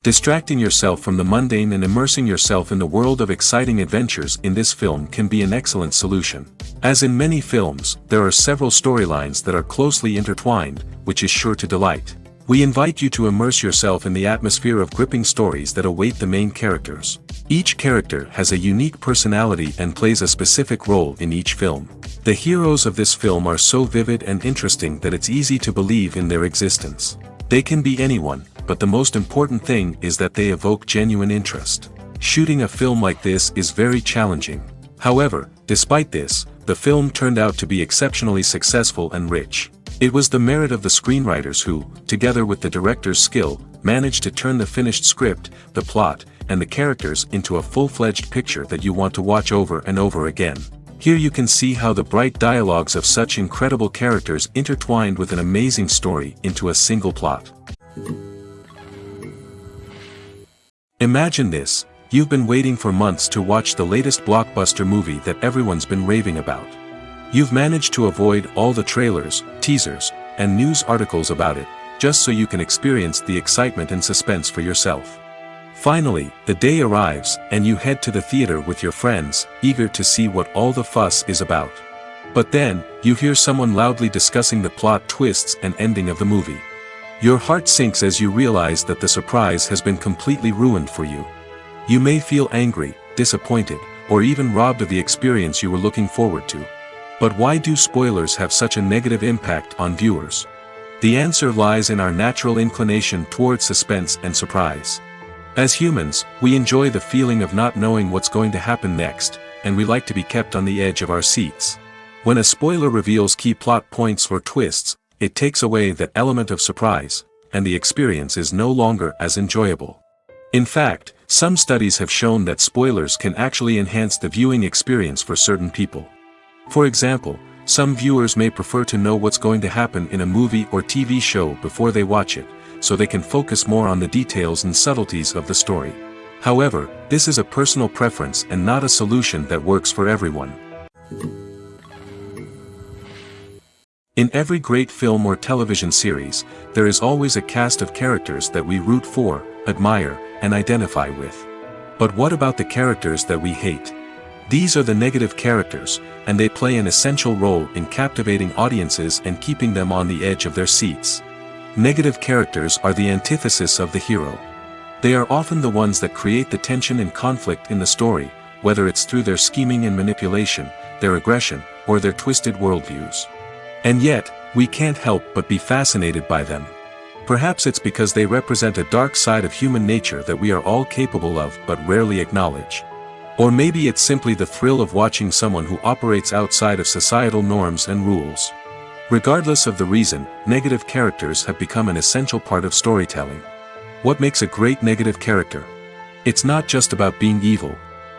Distracting yourself from the mundane and immersing yourself in the world of exciting adventures in this film can be an excellent solution. As in many films, there are several storylines that are closely intertwined, which is sure to delight. We invite you to immerse yourself in the atmosphere of gripping stories that await the main characters. Each character has a unique personality and plays a specific role in each film. The heroes of this film are so vivid and interesting that it's easy to believe in their existence. They can be anyone, but the most important thing is that they evoke genuine interest. Shooting a film like this is very challenging. However, despite this, the film turned out to be exceptionally successful and rich. It was the merit of the screenwriters who, together with the director's skill, managed to turn the finished script, the plot, and the characters into a full-fledged picture that you want to watch over and over again. Here you can see how the bright dialogues of such incredible characters intertwined with an amazing story into a single plot. Imagine this: you've been waiting for months to watch the latest blockbuster movie that everyone's been raving about. You've managed to avoid all the trailers, teasers, and news articles about it, just so you can experience the excitement and suspense for yourself. Finally, the day arrives, and you head to the theater with your friends, eager to see what all the fuss is about. But then, you hear someone loudly discussing the plot twists and ending of the movie. Your heart sinks as you realize that the surprise has been completely ruined for you. You may feel angry, disappointed, or even robbed of the experience you were looking forward to. But why do spoilers have such a negative impact on viewers? The answer lies in our natural inclination toward suspense and surprise. As humans, we enjoy the feeling of not knowing what's going to happen next, and we like to be kept on the edge of our seats. When a spoiler reveals key plot points or twists, it takes away that element of surprise, and the experience is no longer as enjoyable. In fact, some studies have shown that spoilers can actually enhance the viewing experience for certain people. For example, some viewers may prefer to know what's going to happen in a movie or TV show before they watch it, so they can focus more on the details and subtleties of the story. However, this is a personal preference and not a solution that works for everyone. In every great film or television series, there is always a cast of characters that we root for, admire, and identify with. But what about the characters that we hate? These are the negative characters, and they play an essential role in captivating audiences and keeping them on the edge of their seats. Negative characters are the antithesis of the hero. They are often the ones that create the tension and conflict in the story, whether it's through their scheming and manipulation, their aggression, or their twisted worldviews. And yet, we can't help but be fascinated by them. Perhaps it's because they represent a dark side of human nature that we are all capable of but rarely acknowledge. Or maybe it's simply the thrill of watching someone who operates outside of societal norms and rules. Regardless of the reason, negative characters have become an essential part of storytelling. What makes a great negative character? It's not just about being evil.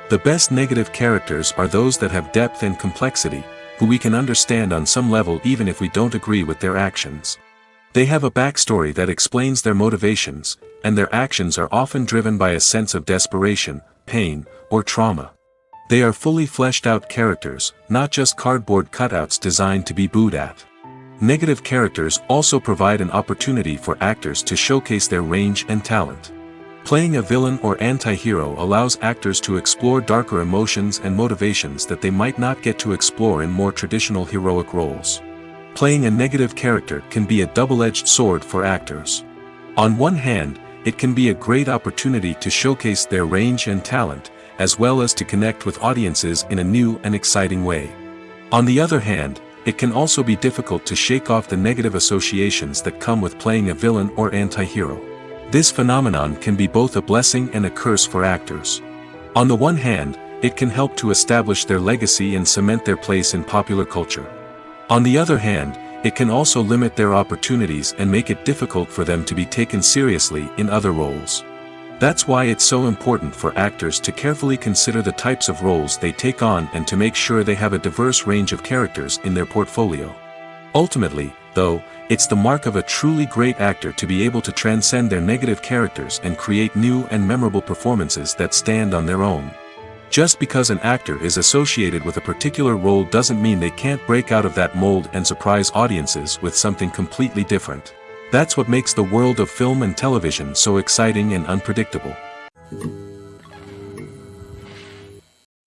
The best negative characters are those that have depth and complexity, who we can understand on some level even if we don't agree with their actions. They have a backstory that explains their motivations, and their actions are often driven by a sense of desperation, pain, or trauma. They are fully fleshed out characters, not just cardboard cutouts designed to be booed at. Negative characters also provide an opportunity for actors to showcase their range and talent. Playing a villain or anti-hero allows actors to explore darker emotions and motivations that they might not get to explore in more traditional heroic roles. Playing a negative character can be a double-edged sword for actors. On one hand, it can be a great opportunity to showcase their range and talent, as well as to connect with audiences in a new and exciting way. On the other hand, it can also be difficult to shake off the negative associations that come with playing a villain or anti-hero. This phenomenon can be both a blessing and a curse for actors. On the one hand, it can help to establish their legacy and cement their place in popular culture. On the other hand, it can also limit their opportunities and make it difficult for them to be taken seriously in other roles. That's why it's so important for actors to carefully consider the types of roles they take on and to make sure they have a diverse range of characters in their portfolio. Ultimately, though, it's the mark of a truly great actor to be able to transcend their negative characters and create new and memorable performances that stand on their own. Just because an actor is associated with a particular role doesn't mean they can't break out of that mold and surprise audiences with something completely different. That's what makes the world of film and television so exciting and unpredictable.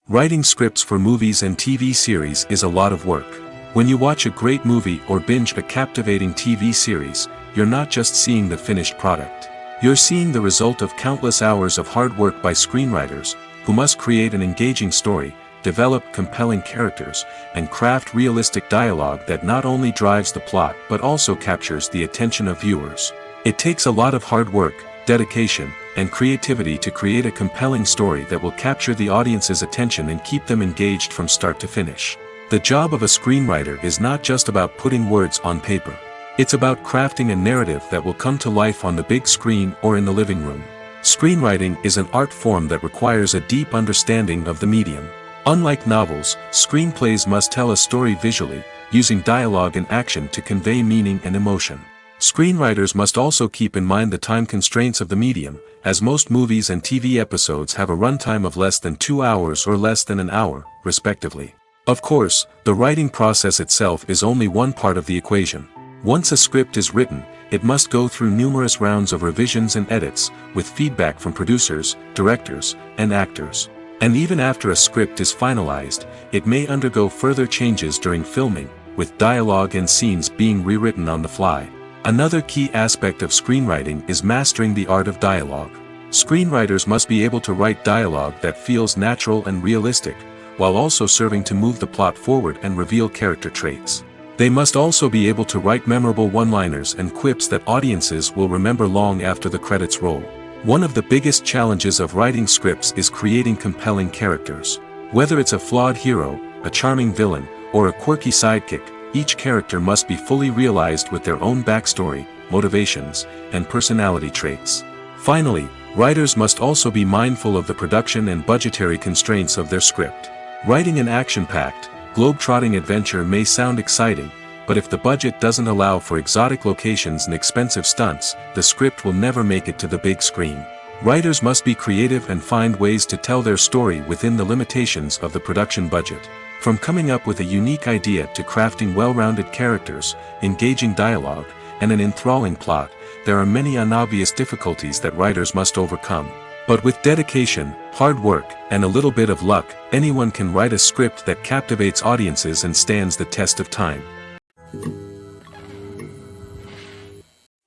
Writing scripts for movies and TV series is a lot of work. When you watch a great movie or binge a captivating TV series, you're not just seeing the finished product. You're seeing the result of countless hours of hard work by screenwriters, who must create an engaging story, develop compelling characters, and craft realistic dialogue that not only drives the plot but also captures the attention of viewers. It takes a lot of hard work, dedication, and creativity to create a compelling story that will capture the audience's attention and keep them engaged from start to finish. The job of a screenwriter is not just about putting words on paper. It's about crafting a narrative that will come to life on the big screen or in the living room. Screenwriting is an art form that requires a deep understanding of the medium. Unlike novels, screenplays must tell a story visually, using dialogue and action to convey meaning and emotion. Screenwriters must also keep in mind the time constraints of the medium, as most movies and TV episodes have a runtime of less than 2 hours or less than an hour, respectively. Of course, the writing process itself is only one part of the equation. Once a script is written, it must go through numerous rounds of revisions and edits, with feedback from producers, directors, and actors. And even after a script is finalized, it may undergo further changes during filming, with dialogue and scenes being rewritten on the fly. Another key aspect of screenwriting is mastering the art of dialogue. Screenwriters must be able to write dialogue that feels natural and realistic, while also serving to move the plot forward and reveal character traits. They must also be able to write memorable one-liners and quips that audiences will remember long after the credits roll. One of the biggest challenges of writing scripts is creating compelling characters. Whether it's a flawed hero, a charming villain, or a quirky sidekick, each character must be fully realized with their own backstory, motivations, and personality traits. Finally, writers must also be mindful of the production and budgetary constraints of their script. Writing an action-packed, globe-trotting adventure may sound exciting, but if the budget doesn't allow for exotic locations and expensive stunts, the script will never make it to the big screen. Writers must be creative and find ways to tell their story within the limitations of the production budget. From coming up with a unique idea to crafting well-rounded characters, engaging dialogue, and an enthralling plot, there are many unobvious difficulties that writers must overcome. But with dedication, hard work, and a little bit of luck, anyone can write a script that captivates audiences and stands the test of time.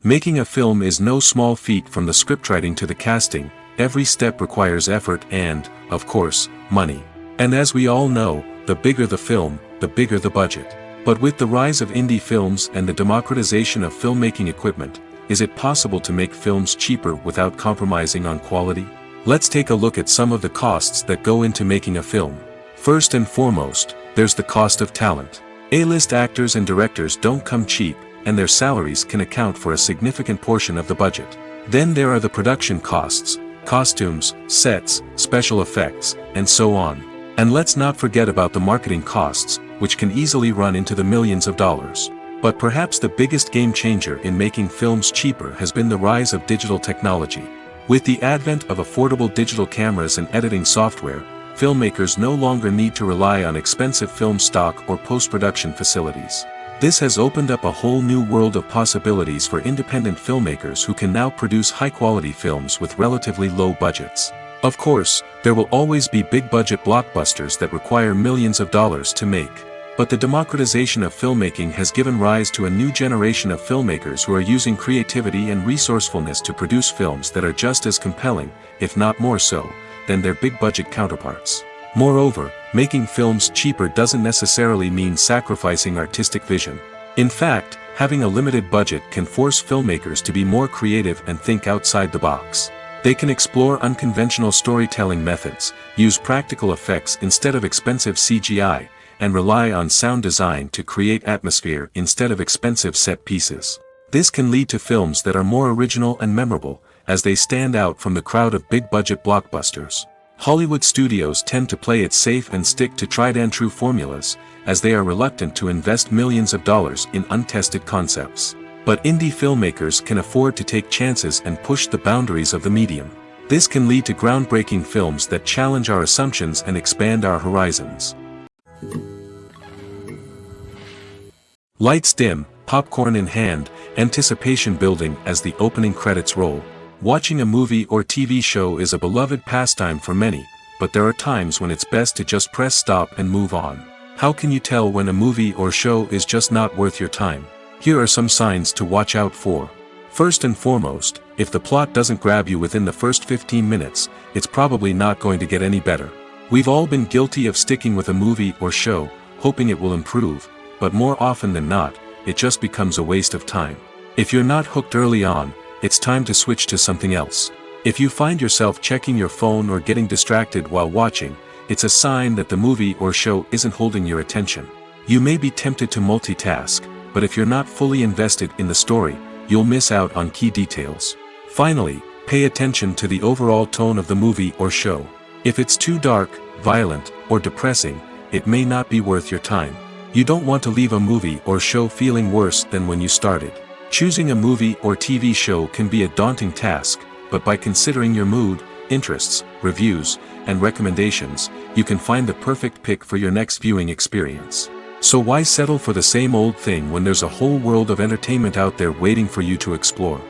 Making a film is no small feat. From the scriptwriting to the casting, every step requires effort and, of course, money. And as we all know, the bigger the film, the bigger the budget. But with the rise of indie films and the democratization of filmmaking equipment, is it possible to make films cheaper without compromising on quality? Let's take a look at some of the costs that go into making a film. First and foremost, there's the cost of talent. A-list actors and directors don't come cheap, and their salaries can account for a significant portion of the budget. Then there are the production costs, costumes, sets, special effects, and so on. And let's not forget about the marketing costs, which can easily run into the millions of dollars. But perhaps the biggest game changer in making films cheaper has been the rise of digital technology. With the advent of affordable digital cameras and editing software, filmmakers no longer need to rely on expensive film stock or post-production facilities. This has opened up a whole new world of possibilities for independent filmmakers who can now produce high-quality films with relatively low budgets. Of course, there will always be big-budget blockbusters that require millions of dollars to make. But the democratization of filmmaking has given rise to a new generation of filmmakers who are using creativity and resourcefulness to produce films that are just as compelling, if not more so, than their big-budget counterparts. Moreover, making films cheaper doesn't necessarily mean sacrificing artistic vision. In fact, having a limited budget can force filmmakers to be more creative and think outside the box. They can explore unconventional storytelling methods, use practical effects instead of expensive CGI, and rely on sound design to create atmosphere instead of expensive set pieces. This can lead to films that are more original and memorable, as they stand out from the crowd of big-budget blockbusters. Hollywood studios tend to play it safe and stick to tried-and-true formulas, as they are reluctant to invest millions of dollars in untested concepts. But indie filmmakers can afford to take chances and push the boundaries of the medium. This can lead to groundbreaking films that challenge our assumptions and expand our horizons. Lights dim, popcorn in hand, anticipation building as the opening credits roll. Watching a movie or TV show is a beloved pastime for many, but there are times when it's best to just press stop and move on. How can you tell when a movie or show is just not worth your time? Here are some signs to watch out for. First and foremost, if the plot doesn't grab you within the first 15 minutes, it's probably not going to get any better. We've all been guilty of sticking with a movie or show, hoping it will improve, but more often than not, it just becomes a waste of time. If you're not hooked early on, it's time to switch to something else. If you find yourself checking your phone or getting distracted while watching, it's a sign that the movie or show isn't holding your attention. You may be tempted to multitask, but if you're not fully invested in the story, you'll miss out on key details. Finally, pay attention to the overall tone of the movie or show. If it's too dark, violent, or depressing, it may not be worth your time. You don't want to leave a movie or show feeling worse than when you started. Choosing a movie or TV show can be a daunting task, but by considering your mood, interests, reviews, and recommendations, you can find the perfect pick for your next viewing experience. So why settle for the same old thing when there's a whole world of entertainment out there waiting for you to explore?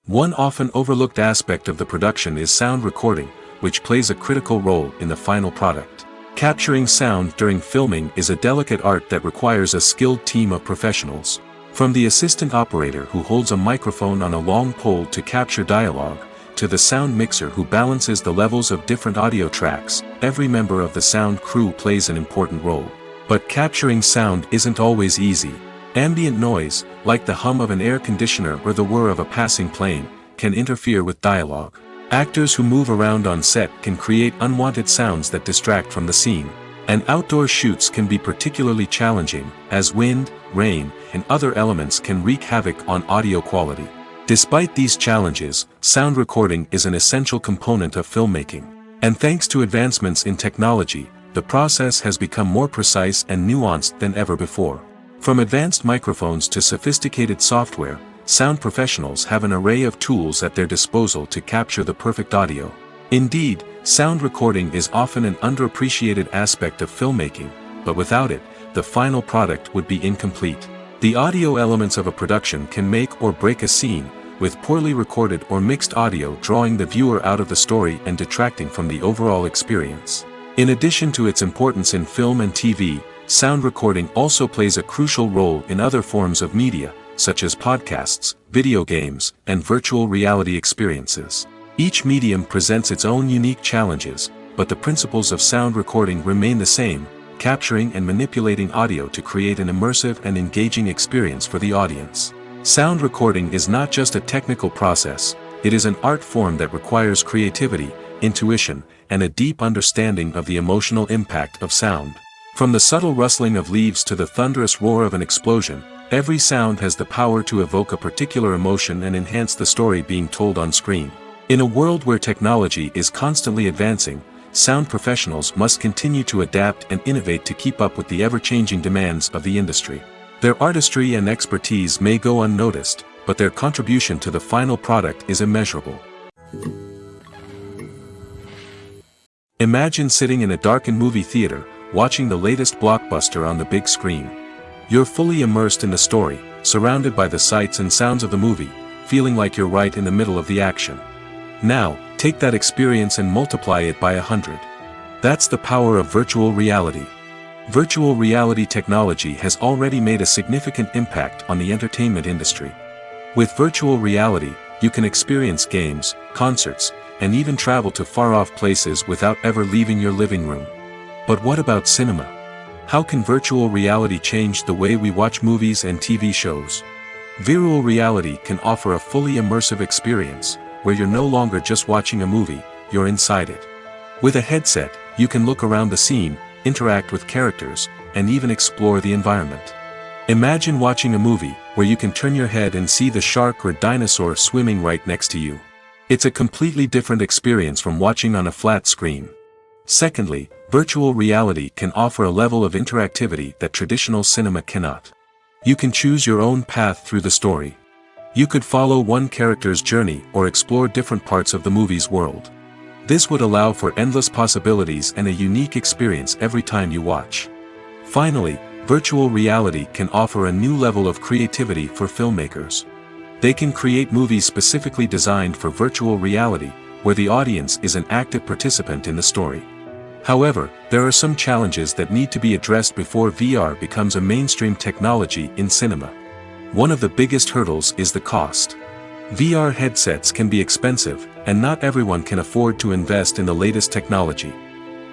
One often overlooked aspect of the production is sound recording, which plays a critical role in the final product. Capturing sound during filming is a delicate art that requires a skilled team of professionals. From the assistant operator who holds a microphone on a long pole to capture dialogue, to the sound mixer who balances the levels of different audio tracks, every member of the sound crew plays an important role. But capturing sound isn't always easy. Ambient noise, like the hum of an air conditioner or the whir of a passing plane, can interfere with dialogue. Actors who move around on set can create unwanted sounds that distract from the scene. And outdoor shoots can be particularly challenging, as wind, rain, and other elements can wreak havoc on audio quality. Despite these challenges, sound recording is an essential component of filmmaking. And thanks to advancements in technology, the process has become more precise and nuanced than ever before. From advanced microphones to sophisticated software, sound professionals have an array of tools at their disposal to capture the perfect audio. Indeed, sound recording is often an underappreciated aspect of filmmaking, but without it, the final product would be incomplete. The audio elements of a production can make or break a scene, with poorly recorded or mixed audio drawing the viewer out of the story and detracting from the overall experience. In addition to its importance in film and TV, sound recording also plays a crucial role in other forms of media, such as podcasts, video games, and virtual reality experiences. Each medium presents its own unique challenges, but the principles of sound recording remain the same, capturing and manipulating audio to create an immersive and engaging experience for the audience. Sound recording is not just a technical process, it is an art form that requires creativity, intuition, and a deep understanding of the emotional impact of sound. From the subtle rustling of leaves to the thunderous roar of an explosion, every sound has the power to evoke a particular emotion and enhance the story being told on screen. In a world where technology is constantly advancing, sound professionals must continue to adapt and innovate to keep up with the ever-changing demands of the industry. Their artistry and expertise may go unnoticed, but their contribution to the final product is immeasurable. Imagine sitting in a darkened movie theater, watching the latest blockbuster on the big screen. You're fully immersed in the story, surrounded by the sights and sounds of the movie, feeling like you're right in the middle of the action. Now, take that experience and multiply it by 100. That's the power of virtual reality. Virtual reality technology has already made a significant impact on the entertainment industry. With virtual reality, you can experience games, concerts, and even travel to far-off places without ever leaving your living room. But what about cinema? How can virtual reality change the way we watch movies and TV shows? Virtual reality can offer a fully immersive experience, where you're no longer just watching a movie, you're inside it. With a headset, you can look around the scene, interact with characters, and even explore the environment. Imagine watching a movie where you can turn your head and see the shark or dinosaur swimming right next to you. It's a completely different experience from watching on a flat screen. Secondly, virtual reality can offer a level of interactivity that traditional cinema cannot. You can choose your own path through the story. You could follow one character's journey or explore different parts of the movie's world. This would allow for endless possibilities and a unique experience every time you watch. Finally, Virtual reality can offer a new level of creativity for filmmakers. They can create movies specifically designed for virtual reality, where the audience is an active participant in the story. However, there are some challenges that need to be addressed before VR becomes a mainstream technology in cinema. One of the biggest hurdles is the cost. VR headsets can be expensive, and not everyone can afford to invest in the latest technology.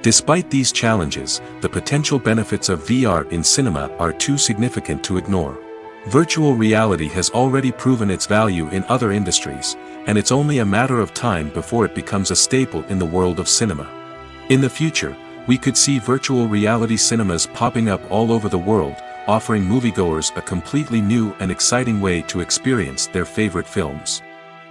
Despite these challenges, the potential benefits of VR in cinema are too significant to ignore. Virtual reality has already proven its value in other industries, and it's only a matter of time before it becomes a staple in the world of cinema. In the future, we could see virtual reality cinemas popping up all over the world, offering moviegoers a completely new and exciting way to experience their favorite films.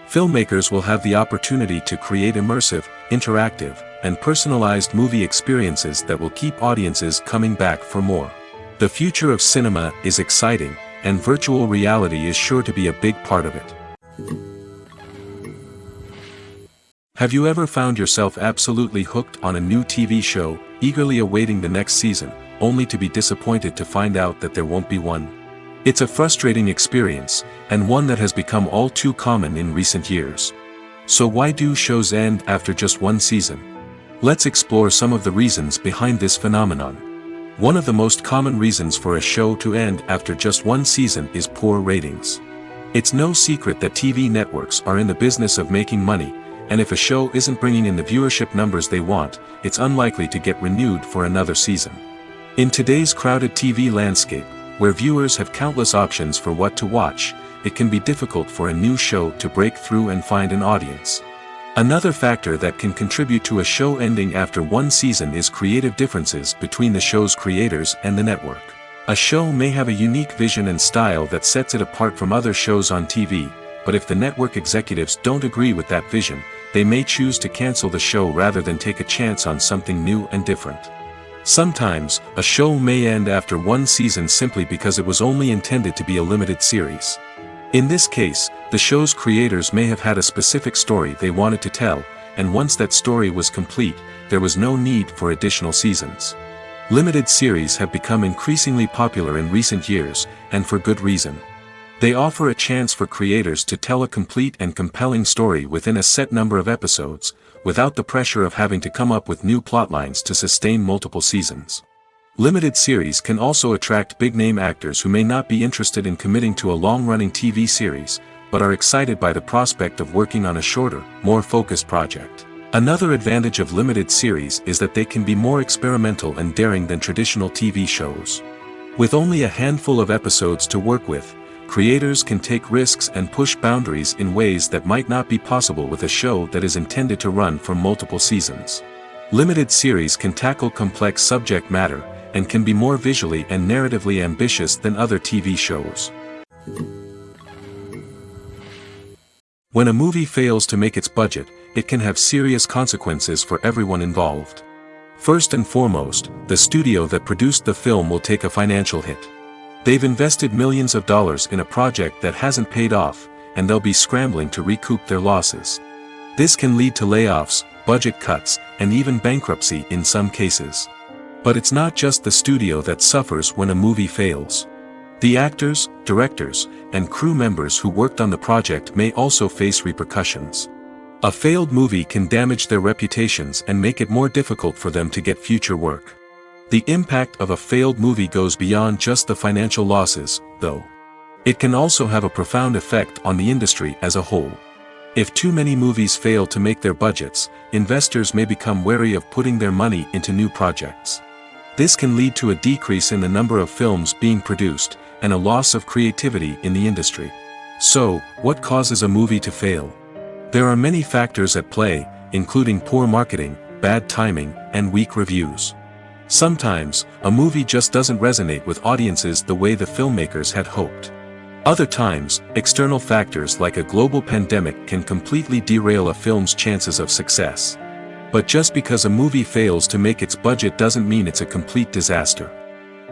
Filmmakers will have the opportunity to create immersive, interactive, and personalized movie experiences that will keep audiences coming back for more. The future of cinema is exciting, and virtual reality is sure to be a big part of it. Have you ever found yourself absolutely hooked on a new TV show, eagerly awaiting the next season, only to be disappointed to find out that there won't be one? It's a frustrating experience, and one that has become all too common in recent years. So why do shows end after just one season? Let's explore some of the reasons behind this phenomenon. One of the most common reasons for a show to end after just one season is poor ratings. It's no secret that TV networks are in the business of making money, and if a show isn't bringing in the viewership numbers they want, it's unlikely to get renewed for another season. In today's crowded TV landscape, where viewers have countless options for what to watch, it can be difficult for a new show to break through and find an audience. Another factor that can contribute to a show ending after one season is creative differences between the show's creators and the network. A show may have a unique vision and style that sets it apart from other shows on TV, but if the network executives don't agree with that vision, they may choose to cancel the show rather than take a chance on something new and different. Sometimes, a show may end after one season simply because it was only intended to be a limited series. In this case, the show's creators may have had a specific story they wanted to tell, and once that story was complete, there was no need for additional seasons. Limited series have become increasingly popular in recent years, and for good reason. They offer a chance for creators to tell a complete and compelling story within a set number of episodes, without the pressure of having to come up with new plotlines to sustain multiple seasons. Limited series can also attract big-name actors who may not be interested in committing to a long-running TV series, but are excited by the prospect of working on a shorter, more focused project. Another advantage of limited series is that they can be more experimental and daring than traditional TV shows. With only a handful of episodes to work with, creators can take risks and push boundaries in ways that might not be possible with a show that is intended to run for multiple seasons. Limited series can tackle complex subject matter, and can be more visually and narratively ambitious than other TV shows. When a movie fails to make its budget, it can have serious consequences for everyone involved. First and foremost, the studio that produced the film will take a financial hit. They've invested millions of dollars in a project that hasn't paid off, and they'll be scrambling to recoup their losses. This can lead to layoffs, budget cuts, and even bankruptcy in some cases. But it's not just the studio that suffers when a movie fails. The actors, directors, and crew members who worked on the project may also face repercussions. A failed movie can damage their reputations and make it more difficult for them to get future work. The impact of a failed movie goes beyond just the financial losses, though. It can also have a profound effect on the industry as a whole. If too many movies fail to make their budgets, investors may become wary of putting their money into new projects. This can lead to a decrease in the number of films being produced, and a loss of creativity in the industry. So, what causes a movie to fail? There are many factors at play, including poor marketing, bad timing, and weak reviews. Sometimes, a movie just doesn't resonate with audiences the way the filmmakers had hoped. Other times, external factors like a global pandemic can completely derail a film's chances of success. But just because a movie fails to make its budget doesn't mean it's a complete disaster.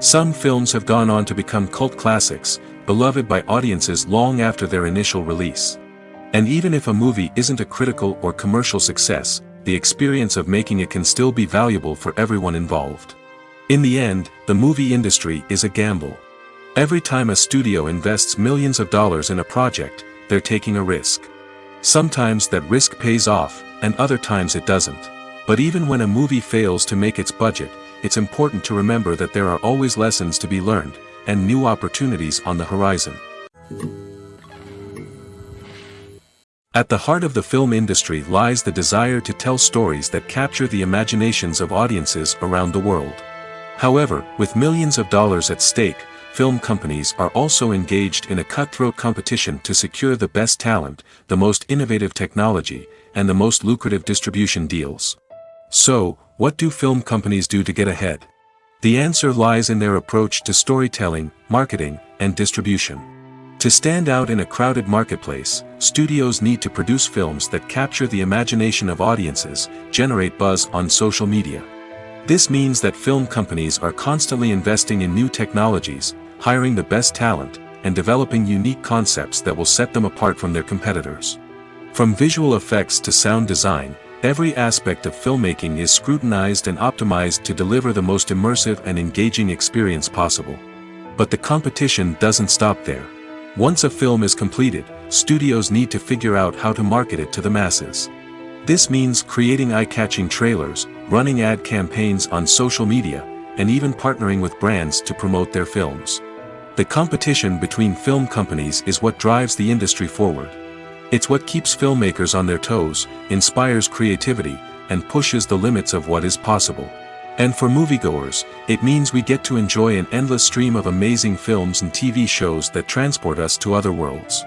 Some films have gone on to become cult classics, beloved by audiences long after their initial release. And even if a movie isn't a critical or commercial success, the experience of making it can still be valuable for everyone involved. In the end, the movie industry is a gamble. Every time a studio invests millions of dollars in a project, they're taking a risk. Sometimes that risk pays off, and other times it doesn't. But even when a movie fails to make its budget, it's important to remember that there are always lessons to be learned, and new opportunities on the horizon. At the heart of the film industry lies the desire to tell stories that capture the imaginations of audiences around the world. However, with millions of dollars at stake, film companies are also engaged in a cutthroat competition to secure the best talent, the most innovative technology, and the most lucrative distribution deals. So, what do film companies do to get ahead? The answer lies in their approach to storytelling, marketing, and distribution. To stand out in a crowded marketplace, studios need to produce films that capture the imagination of audiences, generate buzz on social media. This means that film companies are constantly investing in new technologies, hiring the best talent, and developing unique concepts that will set them apart from their competitors. From visual effects to sound design, every aspect of filmmaking is scrutinized and optimized to deliver the most immersive and engaging experience possible. But the competition doesn't stop there. Once a film is completed, studios need to figure out how to market it to the masses. This means creating eye-catching trailers, running ad campaigns on social media, and even partnering with brands to promote their films. The competition between film companies is what drives the industry forward. It's what keeps filmmakers on their toes, inspires creativity, and pushes the limits of what is possible. And for moviegoers, it means we get to enjoy an endless stream of amazing films and TV shows that transport us to other worlds.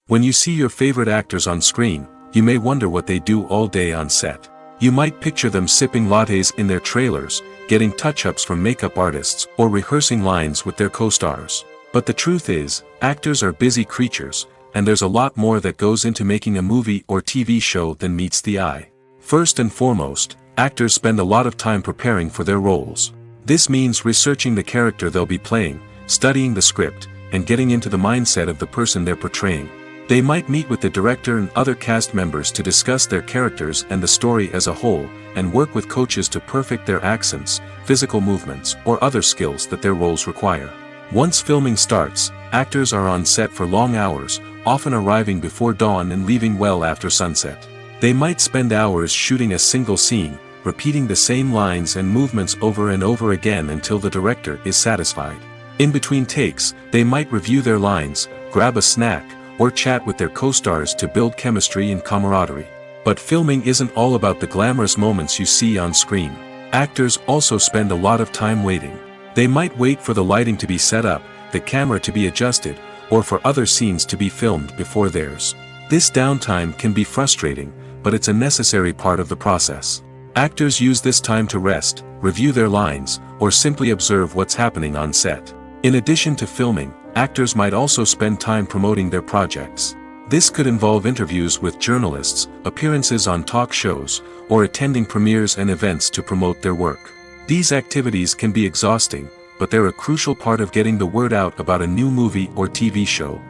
When you see your favorite actors on screen, you may wonder what they do all day on set. You might picture them sipping lattes in their trailers, getting touch-ups from makeup artists, or rehearsing lines with their co-stars. But the truth is, actors are busy creatures, and there's a lot more that goes into making a movie or TV show than meets the eye. First and foremost, actors spend a lot of time preparing for their roles. This means researching the character they'll be playing, studying the script, and getting into the mindset of the person they're portraying. They might meet with the director and other cast members to discuss their characters and the story as a whole, and work with coaches to perfect their accents, physical movements, or other skills that their roles require. Once filming starts, actors are on set for long hours, often arriving before dawn and leaving well after sunset. They might spend hours shooting a single scene, repeating the same lines and movements over and over again until the director is satisfied. In between takes, they might review their lines, grab a snack, or chat with their co-stars to build chemistry and camaraderie. But filming isn't all about the glamorous moments you see on screen. Actors also spend a lot of time waiting. They might wait for the lighting to be set up, the camera to be adjusted, or for other scenes to be filmed before theirs. This downtime can be frustrating, but it's a necessary part of the process. Actors use this time to rest, review their lines, or simply observe what's happening on set. In addition to filming, actors might also spend time promoting their projects. This could involve interviews with journalists, appearances on talk shows, or attending premieres and events to promote their work. These activities can be exhausting, but they're a crucial part of getting the word out about a new movie or TV show.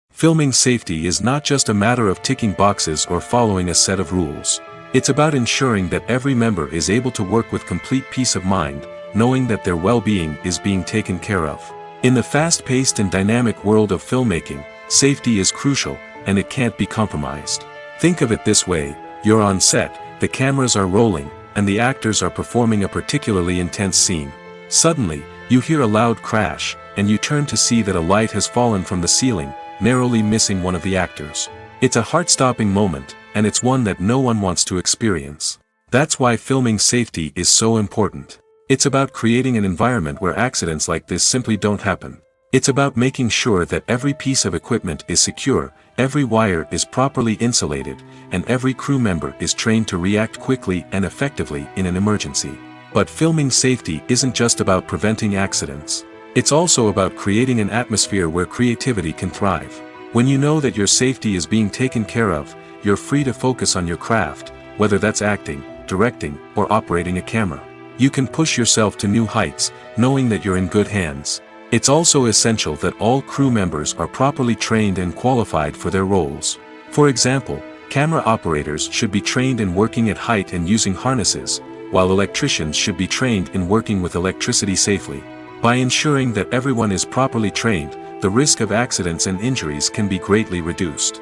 Filming safety is not just a matter of ticking boxes or following a set of rules. It's about ensuring that every member is able to work with complete peace of mind, knowing that their well-being is being taken care of. In the fast-paced and dynamic world of filmmaking, safety is crucial, and it can't be compromised. Think of it this way: you're on set, the cameras are rolling, and the actors are performing a particularly intense scene. Suddenly, you hear a loud crash, and you turn to see that a light has fallen from the ceiling, narrowly missing one of the actors. It's a heart-stopping moment, and it's one that no one wants to experience. That's why filming safety is so important. It's about creating an environment where accidents like this simply don't happen. It's about making sure that every piece of equipment is secure, every wire is properly insulated, and every crew member is trained to react quickly and effectively in an emergency. But filming safety isn't just about preventing accidents. It's also about creating an atmosphere where creativity can thrive. When you know that your safety is being taken care of, you're free to focus on your craft, whether that's acting, directing, or operating a camera. You can push yourself to new heights, knowing that you're in good hands. It's also essential that all crew members are properly trained and qualified for their roles. For example, Camera operators should be trained in working at height and using harnesses, while electricians should be trained in working with electricity safely. By ensuring that everyone is properly trained, the risk of accidents and injuries can be greatly reduced.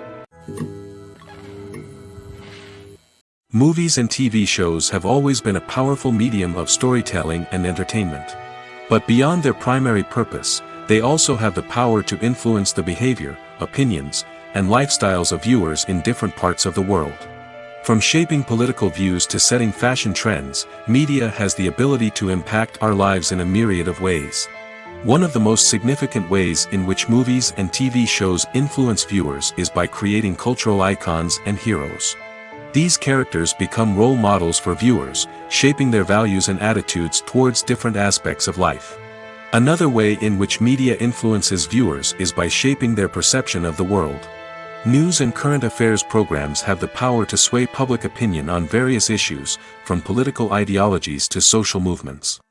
Movies and TV shows have always been a powerful medium of storytelling and entertainment. But beyond their primary purpose, they also have the power to influence the behavior, opinions, and lifestyles of viewers in different parts of the world. From shaping political views to setting fashion trends, media has the ability to impact our lives in a myriad of ways. One of the most significant ways in which movies and TV shows influence viewers is by creating cultural icons and heroes. These characters become role models for viewers, shaping their values and attitudes towards different aspects of life. Another way in which media influences viewers is by shaping their perception of the world. News and current affairs programs have the power to sway public opinion on various issues, from political ideologies to social movements.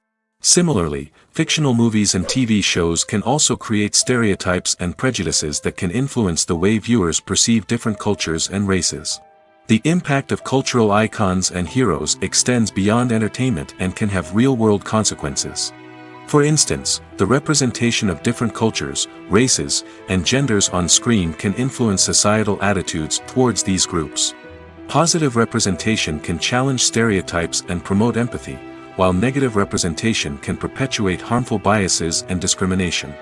Similarly, fictional movies and TV shows can also create stereotypes and prejudices that can influence the way viewers perceive different cultures and races. The impact of cultural icons and heroes extends beyond entertainment and can have real-world consequences. For instance, the representation of different cultures, races, and genders on screen can influence societal attitudes towards these groups. Positive representation can challenge stereotypes and promote empathy, while negative representation can perpetuate harmful biases and discrimination.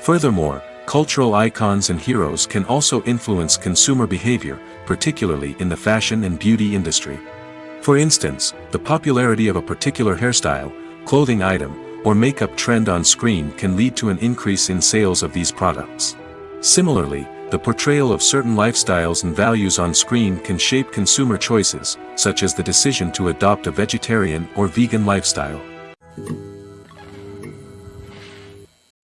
Furthermore, cultural icons and heroes can also influence consumer behavior, particularly in the fashion and beauty industry. For instance, the popularity of a particular hairstyle, clothing item, or makeup trend on screen can lead to an increase in sales of these products. Similarly, the portrayal of certain lifestyles and values on screen can shape consumer choices, such as the decision to adopt a vegetarian or vegan lifestyle.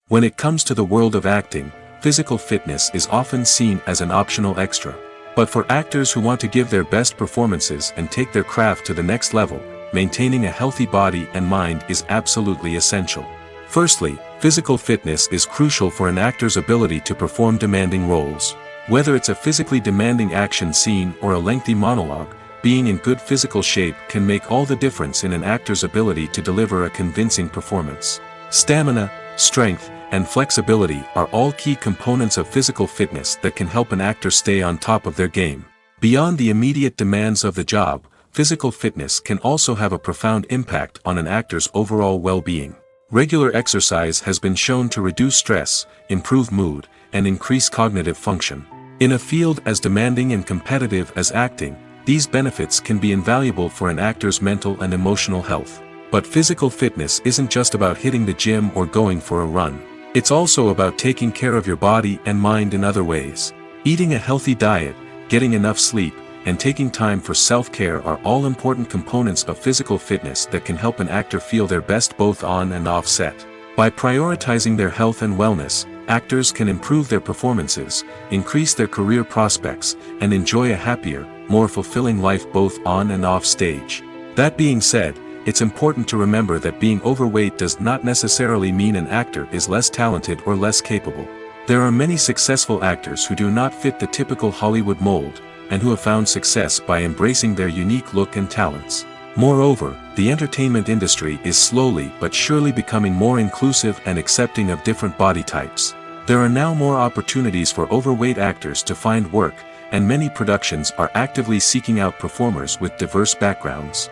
When it comes to the world of acting, physical fitness is often seen as an optional extra. But for actors who want to give their best performances and take their craft to the next level, maintaining a healthy body and mind is absolutely essential. Firstly, physical fitness is crucial for an actor's ability to perform demanding roles. Whether it's a physically demanding action scene or a lengthy monologue, being in good physical shape can make all the difference in an actor's ability to deliver a convincing performance. Stamina, strength, and flexibility are all key components of physical fitness that can help an actor stay on top of their game. Beyond the immediate demands of the job, physical fitness can also have a profound impact on an actor's overall well-being. Regular exercise has been shown to reduce stress, improve mood, and increase cognitive function. In a field as demanding and competitive as acting, these benefits can be invaluable for an actor's mental and emotional health. But physical fitness isn't just about hitting the gym or going for a run. It's also about taking care of your body and mind in other ways. Eating a healthy diet, getting enough sleep, and taking time for self-care are all important components of physical fitness that can help an actor feel their best both on and off set. By prioritizing their health and wellness, actors can improve their performances, increase their career prospects, and enjoy a happier, more fulfilling life both on and off stage. That being said, it's important to remember that being overweight does not necessarily mean an actor is less talented or less capable. There are many successful actors who do not fit the typical Hollywood mold, and who have found success by embracing their unique look and talents. Moreover, the entertainment industry is slowly but surely becoming more inclusive and accepting of different body types. There are now more opportunities for overweight actors to find work, and many productions are actively seeking out performers with diverse backgrounds.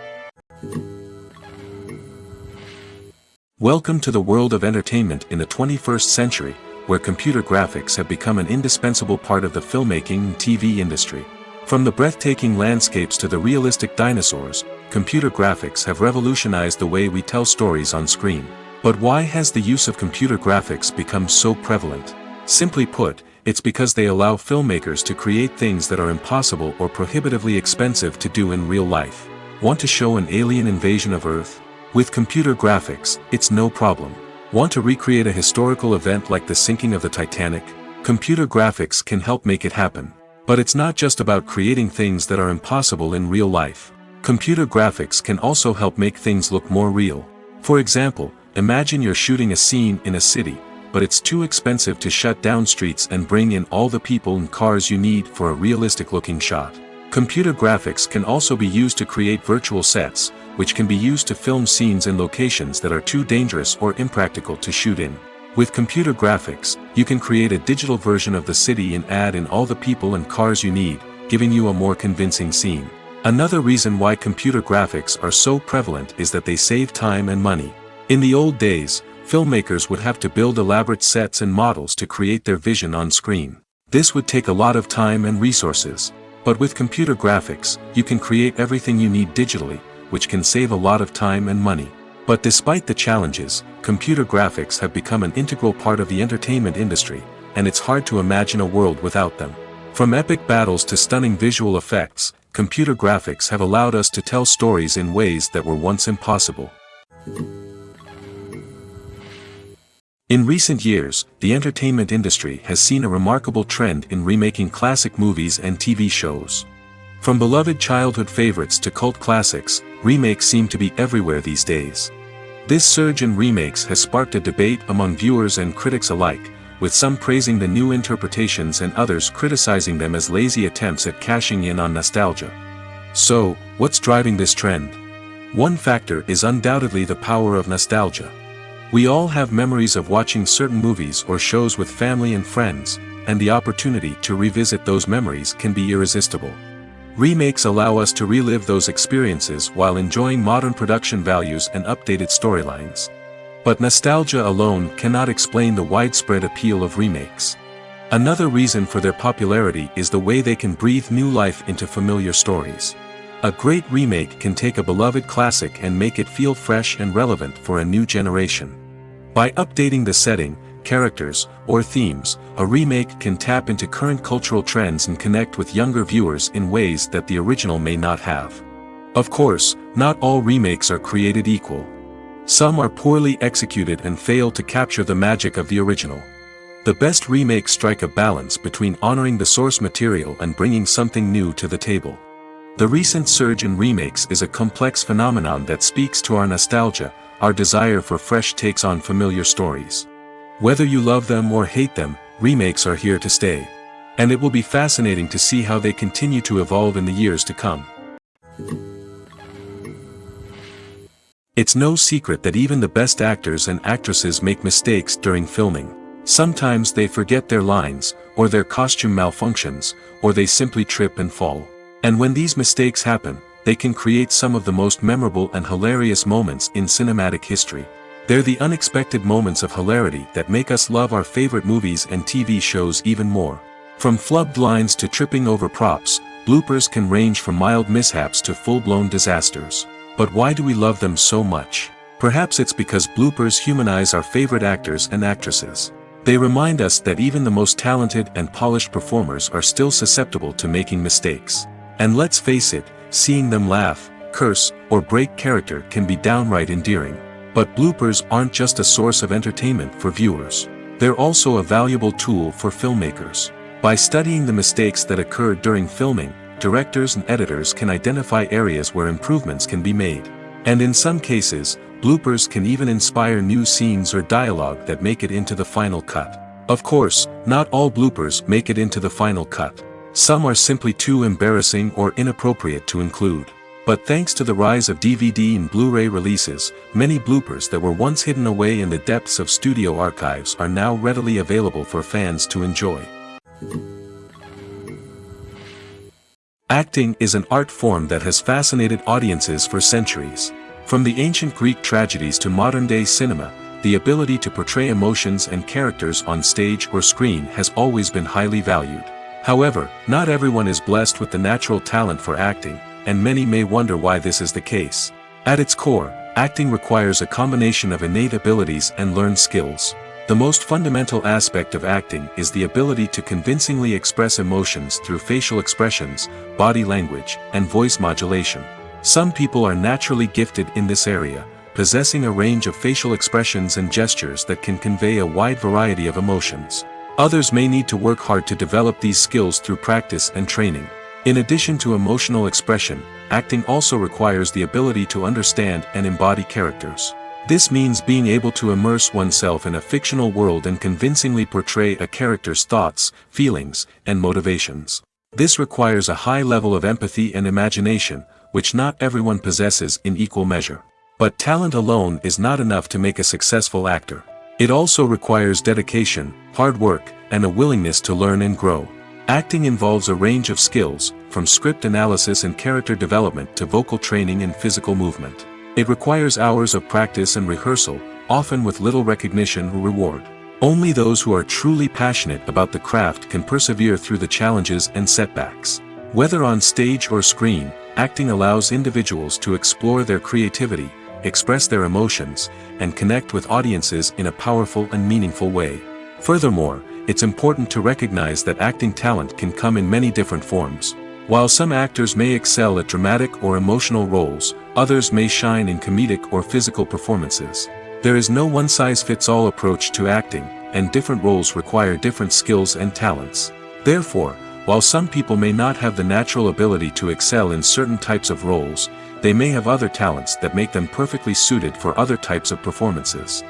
Welcome to the world of entertainment in the 21st century, where computer graphics have become an indispensable part of the filmmaking and TV industry. From the breathtaking landscapes to the realistic dinosaurs, computer graphics have revolutionized the way we tell stories on screen. But why has the use of computer graphics become so prevalent? Simply put, it's because they allow filmmakers to create things that are impossible or prohibitively expensive to do in real life. Want to show an alien invasion of Earth? With computer graphics, it's no problem. Want to recreate a historical event like the sinking of the Titanic? Computer graphics can help make it happen. But it's not just about creating things that are impossible in real life. Computer graphics can also help make things look more real. For example, imagine you're shooting a scene in a city, but it's too expensive to shut down streets and bring in all the people and cars you need for a realistic-looking shot. Computer graphics can also be used to create virtual sets, which can be used to film scenes in locations that are too dangerous or impractical to shoot in. With computer graphics, you can create a digital version of the city and add in all the people and cars you need, giving you a more convincing scene. Another reason why computer graphics are so prevalent is that they save time and money. In the old days, filmmakers would have to build elaborate sets and models to create their vision on screen. This would take a lot of time and resources. But with computer graphics, you can create everything you need digitally, which can save a lot of time and money. But despite the challenges, computer graphics have become an integral part of the entertainment industry, and it's hard to imagine a world without them. From epic battles to stunning visual effects, computer graphics have allowed us to tell stories in ways that were once impossible. In recent years, the entertainment industry has seen a remarkable trend in remaking classic movies and TV shows. From beloved childhood favorites to cult classics, remakes seem to be everywhere these days. This surge in remakes has sparked a debate among viewers and critics alike, with some praising the new interpretations and others criticizing them as lazy attempts at cashing in on nostalgia. So, what's driving this trend? One factor is undoubtedly the power of nostalgia. We all have memories of watching certain movies or shows with family and friends, and the opportunity to revisit those memories can be irresistible. Remakes allow us to relive those experiences while enjoying modern production values and updated storylines. But nostalgia alone cannot explain the widespread appeal of remakes. Another reason for their popularity is the way they can breathe new life into familiar stories. A great remake can take a beloved classic and make it feel fresh and relevant for a new generation. By updating the setting, characters, or themes, a remake can tap into current cultural trends and connect with younger viewers in ways that the original may not have. Of course, not all remakes are created equal. Some are poorly executed and fail to capture the magic of the original. The best remakes strike a balance between honoring the source material and bringing something new to the table. The recent surge in remakes is a complex phenomenon that speaks to our nostalgia, our desire for fresh takes on familiar stories. Whether you love them or hate them, remakes are here to stay. And it will be fascinating to see how they continue to evolve in the years to come. It's no secret that even the best actors and actresses make mistakes during filming. Sometimes they forget their lines, or their costume malfunctions, or they simply trip and fall. And when these mistakes happen, they can create some of the most memorable and hilarious moments in cinematic history. They're the unexpected moments of hilarity that make us love our favorite movies and TV shows even more. From flubbed lines to tripping over props, bloopers can range from mild mishaps to full-blown disasters. But why do we love them so much? Perhaps it's because bloopers humanize our favorite actors and actresses. They remind us that even the most talented and polished performers are still susceptible to making mistakes. And let's face it, seeing them laugh, curse, or break character can be downright endearing. But bloopers aren't just a source of entertainment for viewers. They're also a valuable tool for filmmakers. By studying the mistakes that occurred during filming, directors and editors can identify areas where improvements can be made. And in some cases, bloopers can even inspire new scenes or dialogue that make it into the final cut. Of course, not all bloopers make it into the final cut. Some are simply too embarrassing or inappropriate to include. But thanks to the rise of DVD and Blu-ray releases, many bloopers that were once hidden away in the depths of studio archives are now readily available for fans to enjoy. Acting is an art form that has fascinated audiences for centuries. From the ancient Greek tragedies to modern-day cinema, the ability to portray emotions and characters on stage or screen has always been highly valued. However, not everyone is blessed with the natural talent for acting, and many may wonder why this is the case. At its core, acting requires a combination of innate abilities and learned skills. The most fundamental aspect of acting is the ability to convincingly express emotions through facial expressions, body language, and voice modulation. Some people are naturally gifted in this area, possessing a range of facial expressions and gestures that can convey a wide variety of emotions. Others may need to work hard to develop these skills through practice and training. In addition to emotional expression, acting also requires the ability to understand and embody characters. This means being able to immerse oneself in a fictional world and convincingly portray a character's thoughts, feelings, and motivations. This requires a high level of empathy and imagination, which not everyone possesses in equal measure. But talent alone is not enough to make a successful actor. It also requires dedication, hard work, and a willingness to learn and grow. Acting involves a range of skills, from script analysis and character development to vocal training and physical movement. It requires hours of practice and rehearsal, often with little recognition or reward. Only those who are truly passionate about the craft can persevere through the challenges and setbacks. Whether on stage or screen, acting allows individuals to explore their creativity, express their emotions, and connect with audiences in a powerful and meaningful way. Furthermore, it's important to recognize that acting talent can come in many different forms. While some actors may excel at dramatic or emotional roles, others may shine in comedic or physical performances. There is no one-size-fits-all approach to acting, and different roles require different skills and talents. Therefore, while some people may not have the natural ability to excel in certain types of roles, they may have other talents that make them perfectly suited for other types of performances.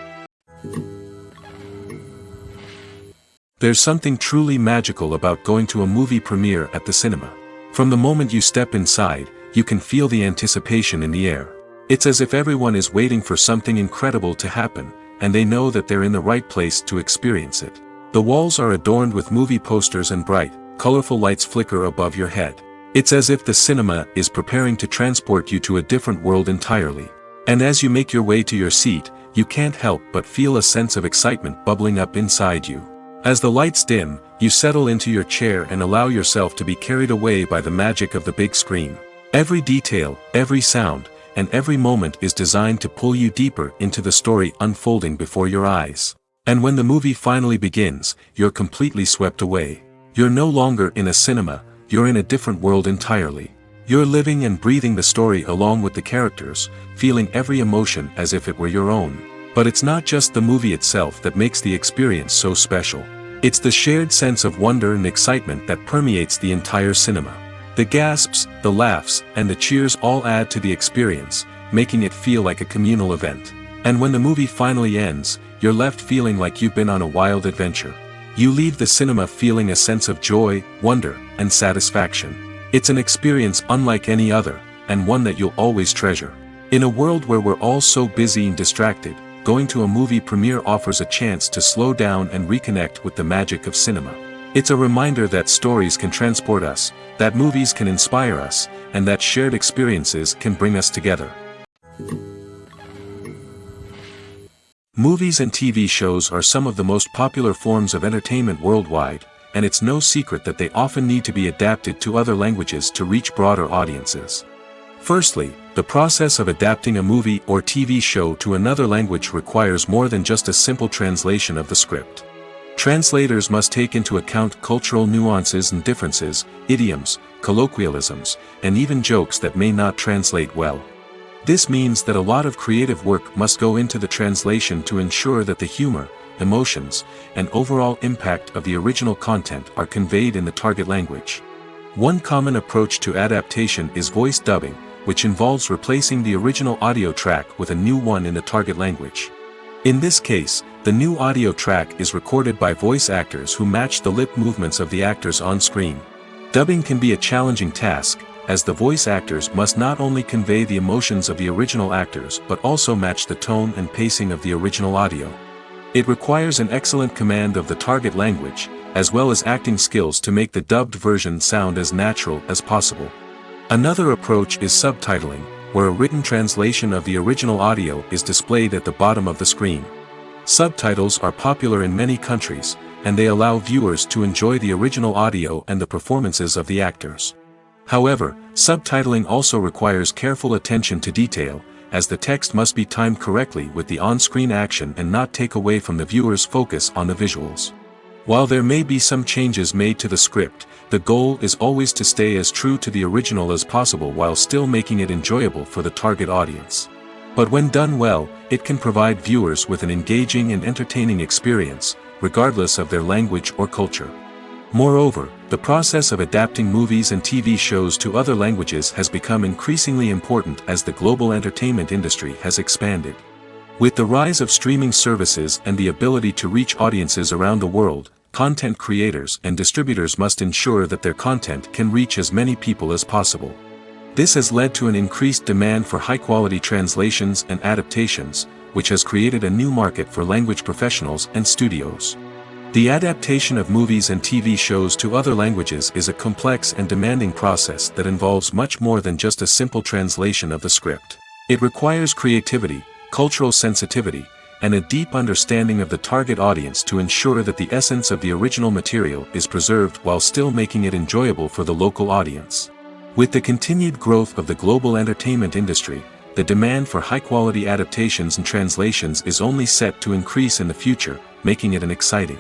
There's something truly magical about going to a movie premiere at the cinema. From the moment you step inside, you can feel the anticipation in the air. It's as if everyone is waiting for something incredible to happen, and they know that they're in the right place to experience it. The walls are adorned with movie posters and bright, colorful lights flicker above your head. It's as if the cinema is preparing to transport you to a different world entirely. And as you make your way to your seat, you can't help but feel a sense of excitement bubbling up inside you. As the lights dim, you settle into your chair and allow yourself to be carried away by the magic of the big screen. Every detail, every sound, and every moment is designed to pull you deeper into the story unfolding before your eyes. And when the movie finally begins, you're completely swept away. You're no longer in a cinema, you're in a different world entirely. You're living and breathing the story along with the characters, feeling every emotion as if it were your own. But it's not just the movie itself that makes the experience so special. It's the shared sense of wonder and excitement that permeates the entire cinema. The gasps, the laughs, and the cheers all add to the experience, making it feel like a communal event. And when the movie finally ends, you're left feeling like you've been on a wild adventure. You leave the cinema feeling a sense of joy, wonder, and satisfaction. It's an experience unlike any other, and one that you'll always treasure. In a world where we're all so busy and distracted, going to a movie premiere offers a chance to slow down and reconnect with the magic of cinema. It's a reminder that stories can transport us, that movies can inspire us, and that shared experiences can bring us together. Movies and TV shows are some of the most popular forms of entertainment worldwide, and it's no secret that they often need to be adapted to other languages to reach broader audiences. Firstly, the process of adapting a movie or TV show to another language requires more than just a simple translation of the script. Translators must take into account cultural nuances and differences, idioms, colloquialisms, and even jokes that may not translate well. This means that a lot of creative work must go into the translation to ensure that the humor, emotions, and overall impact of the original content are conveyed in the target language. One common approach to adaptation is voice dubbing, which involves replacing the original audio track with a new one in the target language. In this case, the new audio track is recorded by voice actors who match the lip movements of the actors on screen. Dubbing can be a challenging task, as the voice actors must not only convey the emotions of the original actors but also match the tone and pacing of the original audio. It requires an excellent command of the target language, as well as acting skills to make the dubbed version sound as natural as possible. Another approach is subtitling, where a written translation of the original audio is displayed at the bottom of the screen. Subtitles are popular in many countries, and they allow viewers to enjoy the original audio and the performances of the actors. However, subtitling also requires careful attention to detail, as the text must be timed correctly with the on-screen action and not take away from the viewer's focus on the visuals. While there may be some changes made to the script, the goal is always to stay as true to the original as possible while still making it enjoyable for the target audience. But when done well, it can provide viewers with an engaging and entertaining experience, regardless of their language or culture. Moreover, the process of adapting movies and TV shows to other languages has become increasingly important as the global entertainment industry has expanded. With the rise of streaming services and the ability to reach audiences around the world, content creators and distributors must ensure that their content can reach as many people as possible. This has led to an increased demand for high-quality translations and adaptations, which has created a new market for language professionals and studios. The adaptation of movies and TV shows to other languages is a complex and demanding process that involves much more than just a simple translation of the script. It requires creativity, cultural sensitivity, and a deep understanding of the target audience to ensure that the essence of the original material is preserved while still making it enjoyable for the local audience. With the continued growth of the global entertainment industry, the demand for high-quality adaptations and translations is only set to increase in the future, making it exciting.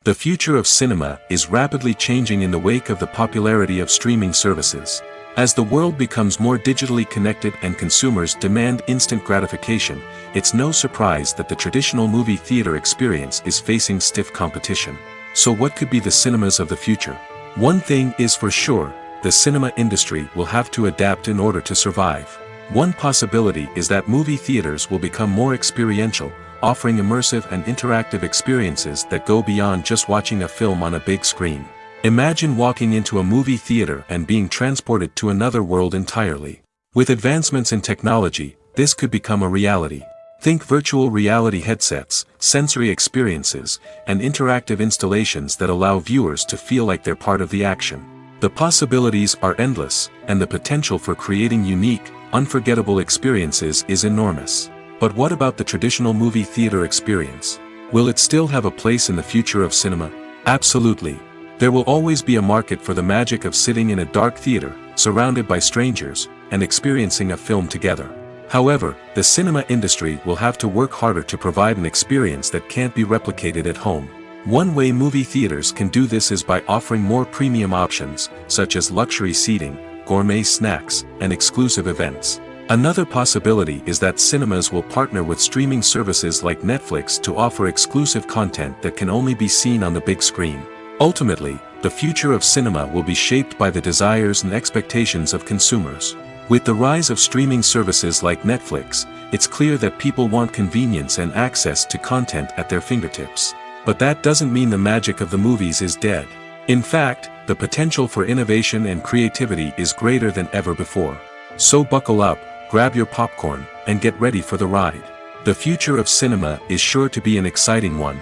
The future of cinema is rapidly changing in the wake of the popularity of streaming services. As the world becomes more digitally connected and consumers demand instant gratification, it's no surprise that the traditional movie theater experience is facing stiff competition. So what could be the cinemas of the future? One thing is for sure, the cinema industry will have to adapt in order to survive. One possibility is that movie theaters will become more experiential, offering immersive and interactive experiences that go beyond just watching a film on a big screen. Imagine walking into a movie theater and being transported to another world entirely. With advancements in technology, this could become a reality. Think virtual reality headsets, sensory experiences, and interactive installations that allow viewers to feel like they're part of the action. The possibilities are endless, and the potential for creating unique, unforgettable experiences is enormous. But what about the traditional movie theater experience? Will it still have a place in the future of cinema? Absolutely. There will always be a market for the magic of sitting in a dark theater, surrounded by strangers, and experiencing a film together. However, the cinema industry will have to work harder to provide an experience that can't be replicated at home. One way movie theaters can do this is by offering more premium options, such as luxury seating, gourmet snacks, and exclusive events. Another possibility is that cinemas will partner with streaming services like Netflix to offer exclusive content that can only be seen on the big screen. Ultimately, the future of cinema will be shaped by the desires and expectations of consumers. With the rise of streaming services like Netflix, it's clear that people want convenience and access to content at their fingertips. But that doesn't mean the magic of the movies is dead. In fact, the potential for innovation and creativity is greater than ever before. So buckle up, grab your popcorn, and get ready for the ride. The future of cinema is sure to be an exciting one.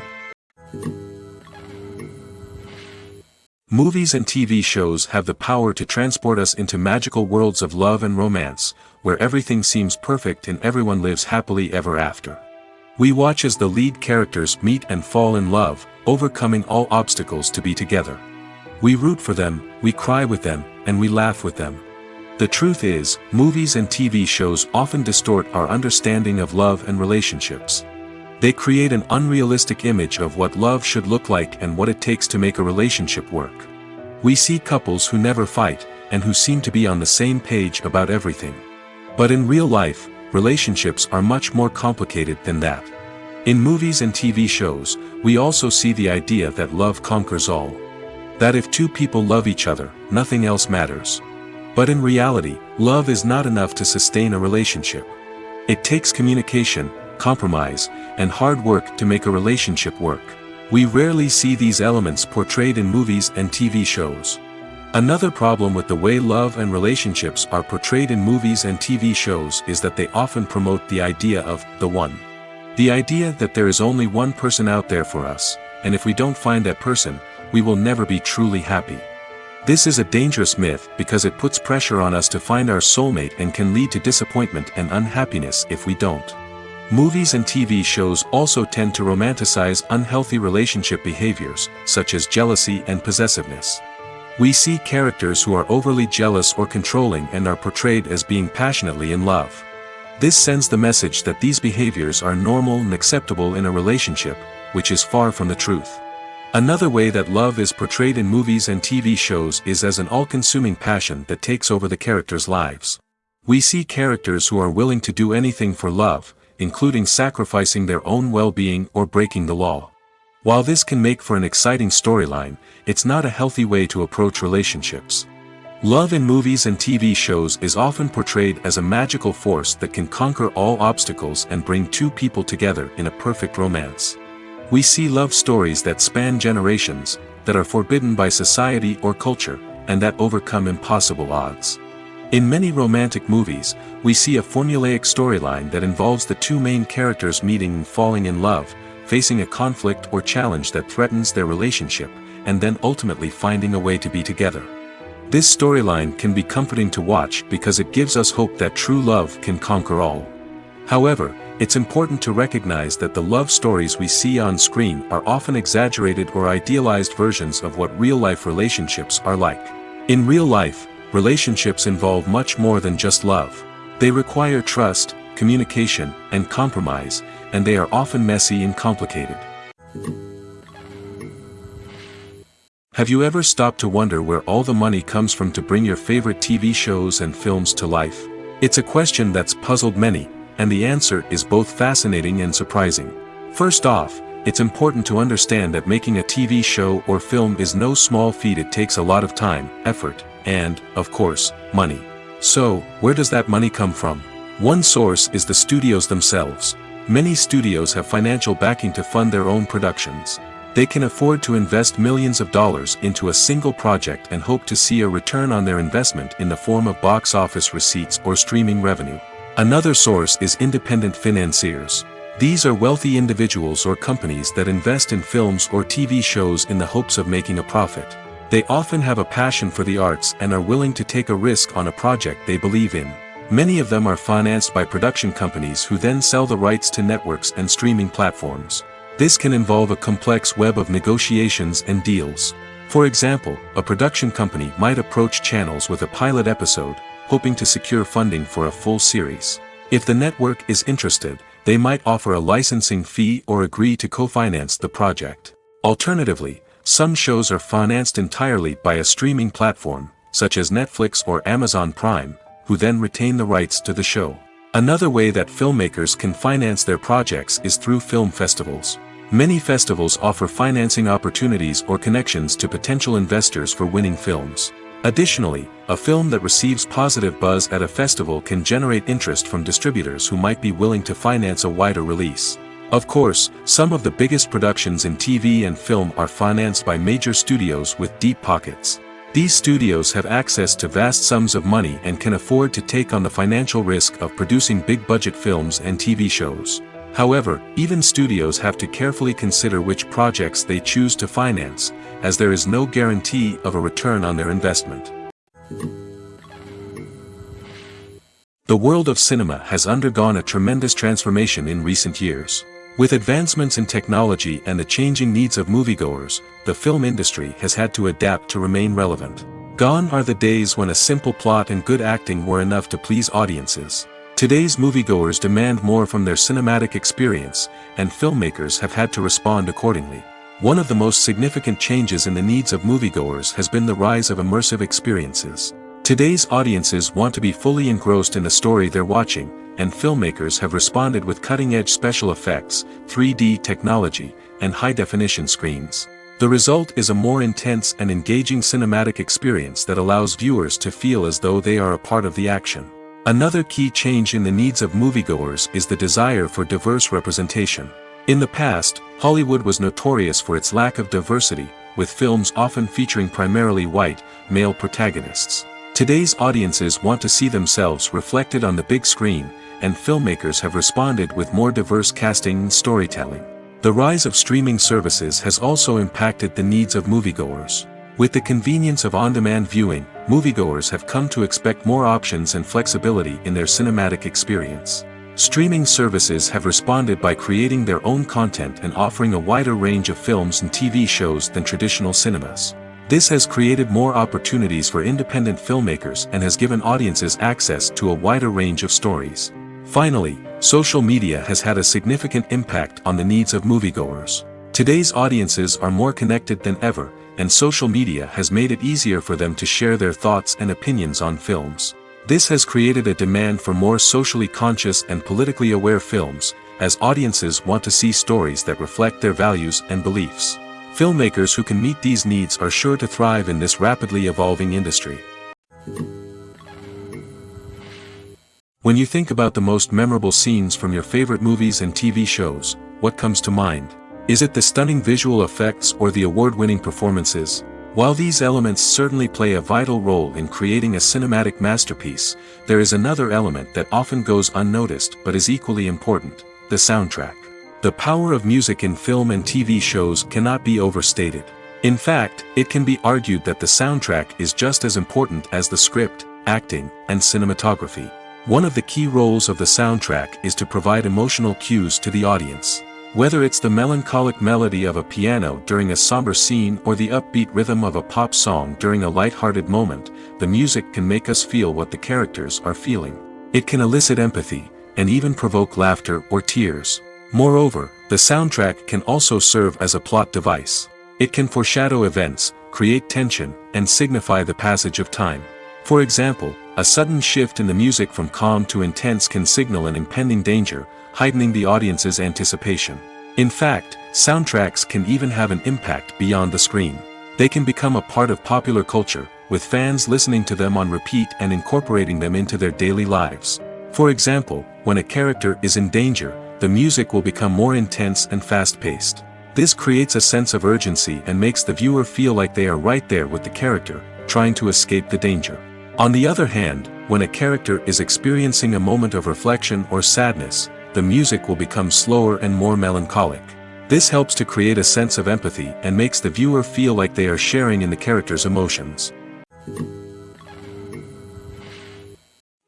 Movies and TV shows have the power to transport us into magical worlds of love and romance, where everything seems perfect and everyone lives happily ever after. We watch as the lead characters meet and fall in love, overcoming all obstacles to be together. We root for them, we cry with them, and we laugh with them. The truth is, movies and TV shows often distort our understanding of love and relationships. They create an unrealistic image of what love should look like and what it takes to make a relationship work. We see couples who never fight, and who seem to be on the same page about everything. But in real life, relationships are much more complicated than that. In movies and TV shows, we also see the idea that love conquers all. That if two people love each other, nothing else matters. But in reality, love is not enough to sustain a relationship. It takes communication, compromise, and hard work to make a relationship work. We rarely see these elements portrayed in movies and TV shows. Another problem with the way love and relationships are portrayed in movies and TV shows is that they often promote the idea of the one. The idea that there is only one person out there for us, and if we don't find that person, we will never be truly happy. This is a dangerous myth because it puts pressure on us to find our soulmate and can lead to disappointment and unhappiness if we don't. Movies and TV shows also tend to romanticize unhealthy relationship behaviors, such as jealousy and possessiveness. We see characters who are overly jealous or controlling and are portrayed as being passionately in love. This sends the message that these behaviors are normal and acceptable in a relationship, which is far from the truth. Another way that love is portrayed in movies and TV shows is as an all-consuming passion that takes over the characters' lives. We see characters who are willing to do anything for love, including sacrificing their own well-being or breaking the law. While this can make for an exciting storyline, it's not a healthy way to approach relationships. Love in movies and TV shows is often portrayed as a magical force that can conquer all obstacles and bring two people together in a perfect romance. We see love stories that span generations, that are forbidden by society or culture, and that overcome impossible odds. In many romantic movies, we see a formulaic storyline that involves the two main characters meeting and falling in love, facing a conflict or challenge that threatens their relationship, and then ultimately finding a way to be together. This storyline can be comforting to watch because it gives us hope that true love can conquer all. However, it's important to recognize that the love stories we see on screen are often exaggerated or idealized versions of what real-life relationships are like. In real life, relationships involve much more than just love. They require trust, communication, and compromise, and they are often messy and complicated. Have you ever stopped to wonder where all the money comes from to bring your favorite TV shows and films to life? It's a question that's puzzled many, and the answer is both fascinating and surprising. First off, it's important to understand that making a TV show or film is no small feat. It takes a lot of time, effort, and, of course, money. So, where does that money come from? One source is the studios themselves. Many studios have financial backing to fund their own productions. They can afford to invest millions of dollars into a single project and hope to see a return on their investment in the form of box office receipts or streaming revenue. Another source is independent financiers. These are wealthy individuals or companies that invest in films or TV shows in the hopes of making a profit. They often have a passion for the arts and are willing to take a risk on a project they believe in. Many of them are financed by production companies who then sell the rights to networks and streaming platforms. This can involve a complex web of negotiations and deals. For example, a production company might approach channels with a pilot episode, hoping to secure funding for a full series. If the network is interested, they might offer a licensing fee or agree to co-finance the project. Alternatively, some shows are financed entirely by a streaming platform, such as Netflix or Amazon Prime, who then retain the rights to the show. Another way that filmmakers can finance their projects is through film festivals. Many festivals offer financing opportunities or connections to potential investors for winning films. Additionally, a film that receives positive buzz at a festival can generate interest from distributors who might be willing to finance a wider release. Of course, some of the biggest productions in TV and film are financed by major studios with deep pockets. These studios have access to vast sums of money and can afford to take on the financial risk of producing big-budget films and TV shows. However, even studios have to carefully consider which projects they choose to finance, as there is no guarantee of a return on their investment. The world of cinema has undergone a tremendous transformation in recent years. With advancements in technology and the changing needs of moviegoers, the film industry has had to adapt to remain relevant. Gone are the days when a simple plot and good acting were enough to please audiences. Today's moviegoers demand more from their cinematic experience, and filmmakers have had to respond accordingly. One of the most significant changes in the needs of moviegoers has been the rise of immersive experiences. Today's audiences want to be fully engrossed in the story they're watching, and filmmakers have responded with cutting-edge special effects, 3D technology, and high-definition screens. The result is a more intense and engaging cinematic experience that allows viewers to feel as though they are a part of the action. Another key change in the needs of moviegoers is the desire for diverse representation. In the past, Hollywood was notorious for its lack of diversity, with films often featuring primarily white, male protagonists. Today's audiences want to see themselves reflected on the big screen, and filmmakers have responded with more diverse casting and storytelling. The rise of streaming services has also impacted the needs of moviegoers. With the convenience of on-demand viewing, moviegoers have come to expect more options and flexibility in their cinematic experience. Streaming services have responded by creating their own content and offering a wider range of films and TV shows than traditional cinemas. This has created more opportunities for independent filmmakers and has given audiences access to a wider range of stories. Finally, social media has had a significant impact on the needs of moviegoers. Today's audiences are more connected than ever, and social media has made it easier for them to share their thoughts and opinions on films. This has created a demand for more socially conscious and politically aware films, as audiences want to see stories that reflect their values and beliefs. Filmmakers who can meet these needs are sure to thrive in this rapidly evolving industry. When you think about the most memorable scenes from your favorite movies and TV shows, what comes to mind? Is it the stunning visual effects or the award-winning performances? While these elements certainly play a vital role in creating a cinematic masterpiece, there is another element that often goes unnoticed but is equally important: the soundtrack. The power of music in film and TV shows cannot be overstated. In fact, it can be argued that the soundtrack is just as important as the script, acting, and cinematography. One of the key roles of the soundtrack is to provide emotional cues to the audience. Whether it's the melancholic melody of a piano during a somber scene or the upbeat rhythm of a pop song during a light-hearted moment, the music can make us feel what the characters are feeling. It can elicit empathy, and even provoke laughter or tears. Moreover, the soundtrack can also serve as a plot device. It can foreshadow events, create tension, and signify the passage of time. For example, a sudden shift in the music from calm to intense can signal an impending danger, heightening the audience's anticipation. In fact, soundtracks can even have an impact beyond the screen. They can become a part of popular culture, with fans listening to them on repeat and incorporating them into their daily lives. For example, when a character is in danger, the music will become more intense and fast-paced. This creates a sense of urgency and makes the viewer feel like they are right there with the character, trying to escape the danger. On the other hand, when a character is experiencing a moment of reflection or sadness, the music will become slower and more melancholic. This helps to create a sense of empathy and makes the viewer feel like they are sharing in the character's emotions.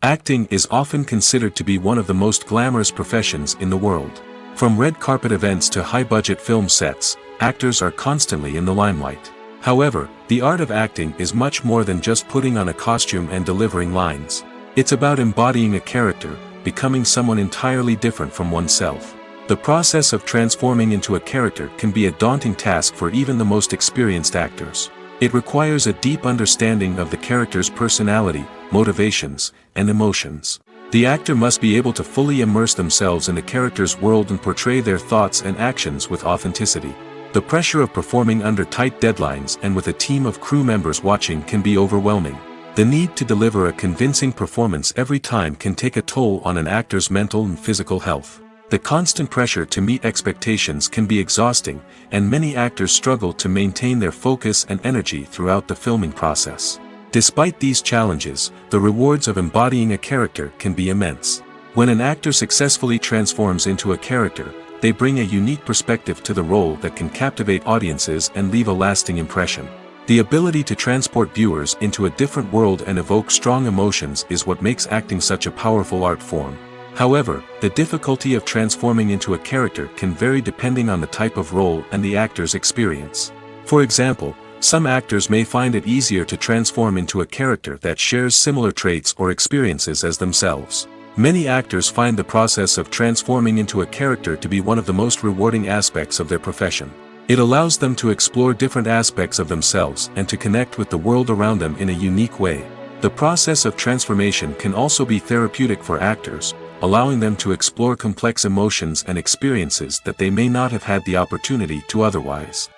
Acting is often considered to be one of the most glamorous professions in the world. From red carpet events to high-budget film sets, actors are constantly in the limelight. However, the art of acting is much more than just putting on a costume and delivering lines. It's about embodying a character, becoming someone entirely different from oneself. The process of transforming into a character can be a daunting task for even the most experienced actors. It requires a deep understanding of the character's personality, motivations, and emotions. The actor must be able to fully immerse themselves in the character's world and portray their thoughts and actions with authenticity. The pressure of performing under tight deadlines and with a team of crew members watching can be overwhelming. The need to deliver a convincing performance every time can take a toll on an actor's mental and physical health. The constant pressure to meet expectations can be exhausting, and many actors struggle to maintain their focus and energy throughout the filming process. Despite these challenges, the rewards of embodying a character can be immense. When an actor successfully transforms into a character, they bring a unique perspective to the role that can captivate audiences and leave a lasting impression. The ability to transport viewers into a different world and evoke strong emotions is what makes acting such a powerful art form. However, the difficulty of transforming into a character can vary depending on the type of role and the actor's experience. For example, some actors may find it easier to transform into a character that shares similar traits or experiences as themselves. Many actors find the process of transforming into a character to be one of the most rewarding aspects of their profession. It allows them to explore different aspects of themselves and to connect with the world around them in a unique way. The process of transformation can also be therapeutic for actors, allowing them to explore complex emotions and experiences that they may not have had the opportunity to otherwise.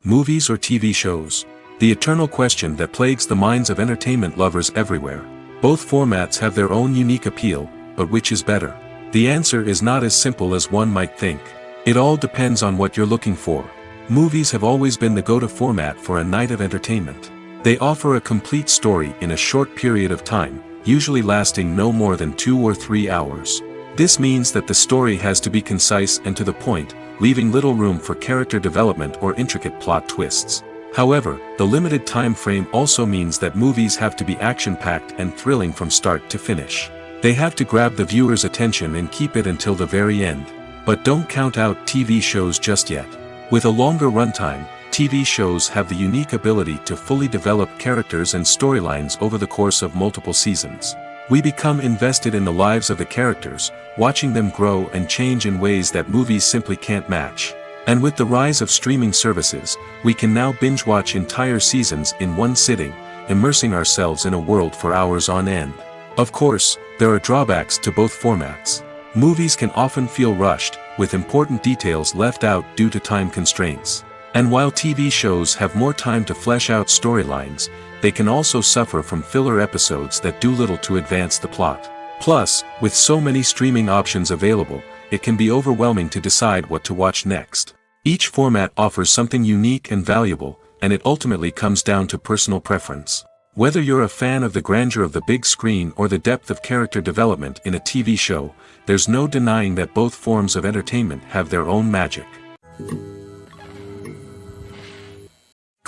Movies or TV shows? The eternal question that plagues the minds of entertainment lovers everywhere. Both formats have their own unique appeal, but which is better? The answer is not as simple as one might think. It all depends on what you're looking for. Movies have always been the go-to format for a night of entertainment. They offer a complete story in a short period of time, usually lasting no more than 2 or 3 hours. This means that the story has to be concise and to the point, leaving little room for character development or intricate plot twists. However, the limited time frame also means that movies have to be action-packed and thrilling from start to finish. They have to grab the viewer's attention and keep it until the very end. But don't count out TV shows just yet. With a longer runtime, TV shows have the unique ability to fully develop characters and storylines over the course of multiple seasons. We become invested in the lives of the characters, watching them grow and change in ways that movies simply can't match. And with the rise of streaming services, we can now binge-watch entire seasons in one sitting, immersing ourselves in a world for hours on end. Of course, there are drawbacks to both formats. Movies can often feel rushed, with important details left out due to time constraints. And while TV shows have more time to flesh out storylines, they can also suffer from filler episodes that do little to advance the plot. Plus, with so many streaming options available, it can be overwhelming to decide what to watch next. Each format offers something unique and valuable, and it ultimately comes down to personal preference. Whether you're a fan of the grandeur of the big screen or the depth of character development in a TV show, there's no denying that both forms of entertainment have their own magic.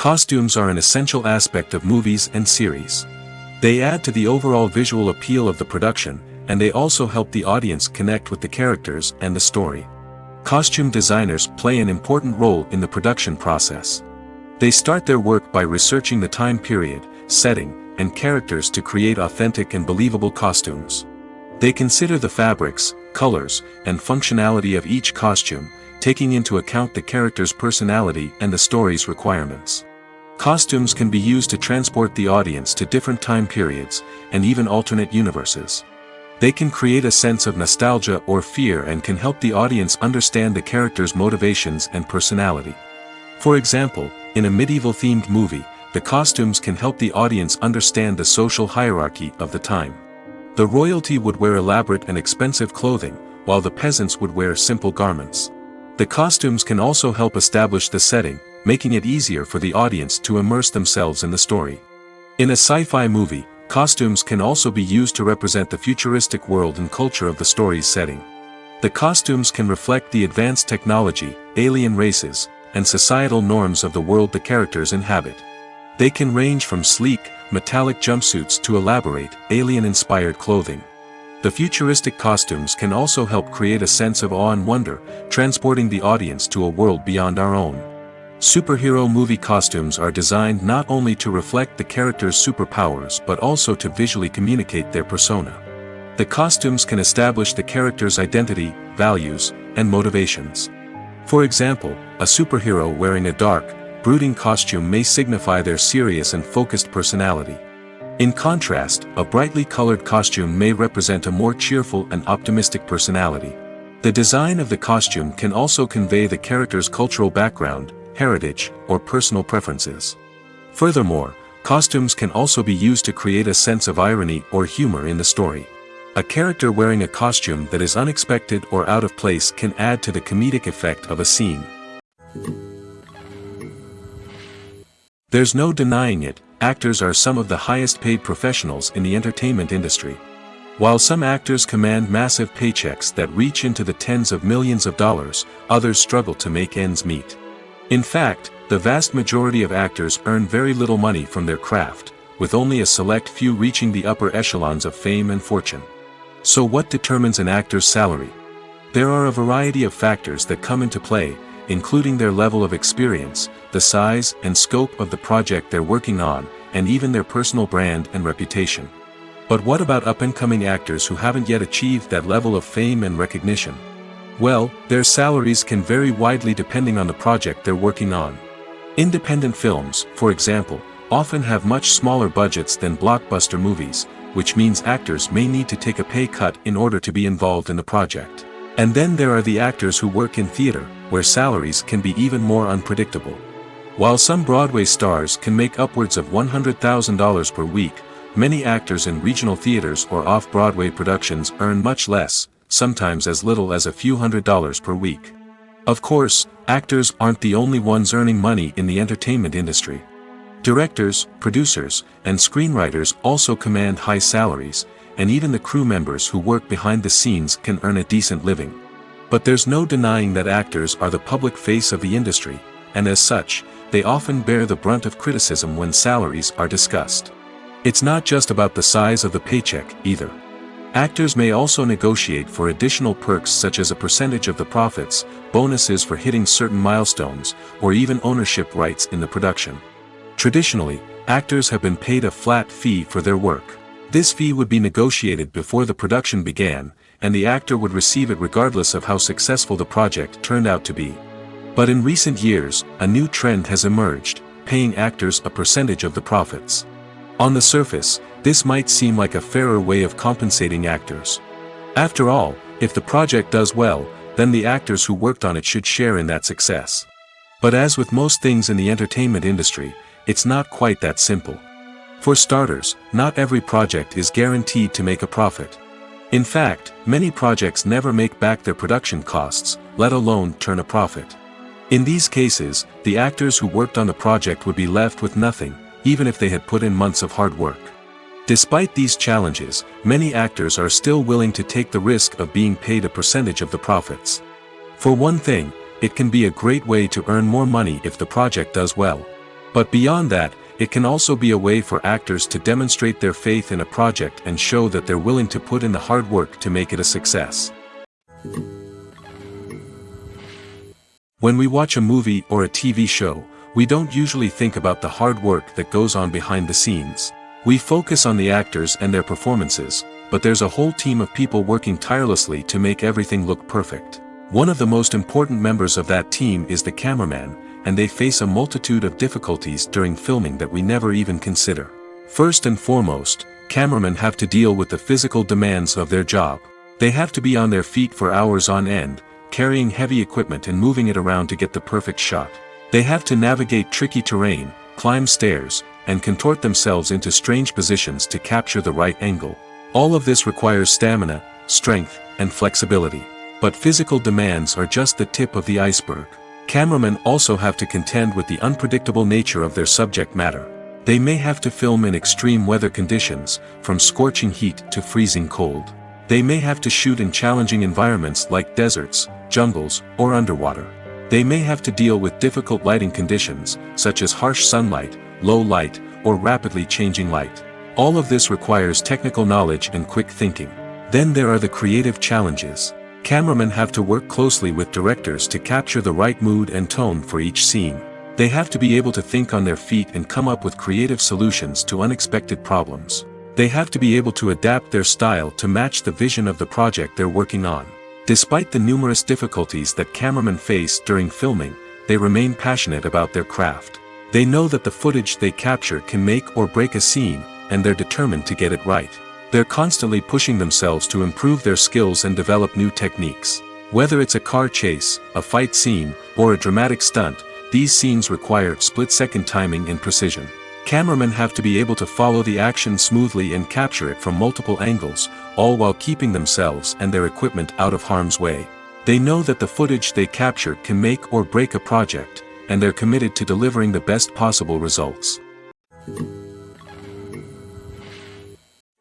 Costumes are an essential aspect of movies and series. They add to the overall visual appeal of the production, and they also help the audience connect with the characters and the story. Costume designers play an important role in the production process. They start their work by researching the time period, setting, and characters to create authentic and believable costumes. They consider the fabrics, colors, and functionality of each costume, taking into account the character's personality and the story's requirements. Costumes can be used to transport the audience to different time periods, and even alternate universes. They can create a sense of nostalgia or fear and can help the audience understand the character's motivations and personality. For example, in a medieval-themed movie, the costumes can help the audience understand the social hierarchy of the time. The royalty would wear elaborate and expensive clothing, while the peasants would wear simple garments. The costumes can also help establish the setting, making it easier for the audience to immerse themselves in the story. In a sci-fi movie, costumes can also be used to represent the futuristic world and culture of the story's setting. The costumes can reflect the advanced technology, alien races, and societal norms of the world the characters inhabit. They can range from sleek, metallic jumpsuits to elaborate, alien-inspired clothing. The futuristic costumes can also help create a sense of awe and wonder, transporting the audience to a world beyond our own. Superhero movie costumes are designed not only to reflect the character's superpowers but also to visually communicate their persona. The costumes can establish the character's identity, values, and motivations. For example, a superhero wearing a dark, brooding costume may signify their serious and focused personality. In contrast, a brightly colored costume may represent a more cheerful and optimistic personality. The design of the costume can also convey the character's cultural background, heritage, or personal preferences. Furthermore, costumes can also be used to create a sense of irony or humor in the story. A character wearing a costume that is unexpected or out of place can add to the comedic effect of a scene. There's no denying it, actors are some of the highest paid professionals in the entertainment industry. While some actors command massive paychecks that reach into the tens of millions of dollars, others struggle to make ends meet. In fact, the vast majority of actors earn very little money from their craft, with only a select few reaching the upper echelons of fame and fortune. So what determines an actor's salary? There are a variety of factors that come into play, including their level of experience, the size and scope of the project they're working on, and even their personal brand and reputation. But what about up-and-coming actors who haven't yet achieved that level of fame and recognition? Well, their salaries can vary widely depending on the project they're working on. Independent films, for example, often have much smaller budgets than blockbuster movies, which means actors may need to take a pay cut in order to be involved in the project. And then there are the actors who work in theater, where salaries can be even more unpredictable. While some Broadway stars can make upwards of $100,000 per week, many actors in regional theaters or off-Broadway productions earn much less, sometimes as little as a few $100s per week. Of course, actors aren't the only ones earning money in the entertainment industry. Directors, producers, and screenwriters also command high salaries, and even the crew members who work behind the scenes can earn a decent living. But there's no denying that actors are the public face of the industry, and as such, they often bear the brunt of criticism when salaries are discussed. It's not just about the size of the paycheck, either. Actors may also negotiate for additional perks such as a percentage of the profits, bonuses for hitting certain milestones, or even ownership rights in the production. Traditionally, actors have been paid a flat fee for their work. This fee would be negotiated before the production began, and the actor would receive it regardless of how successful the project turned out to be. But in recent years, a new trend has emerged, paying actors a percentage of the profits. On the surface, this might seem like a fairer way of compensating actors. After all, if the project does well, then the actors who worked on it should share in that success. But as with most things in the entertainment industry, it's not quite that simple. For starters, not every project is guaranteed to make a profit. In fact, many projects never make back their production costs, let alone turn a profit. In these cases, the actors who worked on the project would be left with nothing, even if they had put in months of hard work. Despite these challenges, many actors are still willing to take the risk of being paid a percentage of the profits. For one thing, it can be a great way to earn more money if the project does well. But beyond that, it can also be a way for actors to demonstrate their faith in a project and show that they're willing to put in the hard work to make it a success. When we watch a movie or a TV show, we don't usually think about the hard work that goes on behind the scenes. We focus on the actors and their performances, but there's a whole team of people working tirelessly to make everything look perfect. One of the most important members of that team is the cameraman, and they face a multitude of difficulties during filming that we never even consider. First and foremost, cameramen have to deal with the physical demands of their job. They have to be on their feet for hours on end, carrying heavy equipment and moving it around to get the perfect shot. They have to navigate tricky terrain, climb stairs, and contort themselves into strange positions to capture the right angle. All of this requires stamina, strength, and flexibility. But physical demands are just the tip of the iceberg. Cameramen also have to contend with the unpredictable nature of their subject matter. They may have to film in extreme weather conditions, from scorching heat to freezing cold. They may have to shoot in challenging environments like deserts, jungles, or underwater. They may have to deal with difficult lighting conditions, such as harsh sunlight, low light, or rapidly changing light. All of this requires technical knowledge and quick thinking. Then there are the creative challenges. Cameramen have to work closely with directors to capture the right mood and tone for each scene. They have to be able to think on their feet and come up with creative solutions to unexpected problems. They have to be able to adapt their style to match the vision of the project they're working on. Despite the numerous difficulties that cameramen face during filming, they remain passionate about their craft. They know that the footage they capture can make or break a scene, and they're determined to get it right. They're constantly pushing themselves to improve their skills and develop new techniques. Whether it's a car chase, a fight scene, or a dramatic stunt, these scenes require split-second timing and precision. Cameramen have to be able to follow the action smoothly and capture it from multiple angles, all while keeping themselves and their equipment out of harm's way. They know that the footage they capture can make or break a project, and they're committed to delivering the best possible results.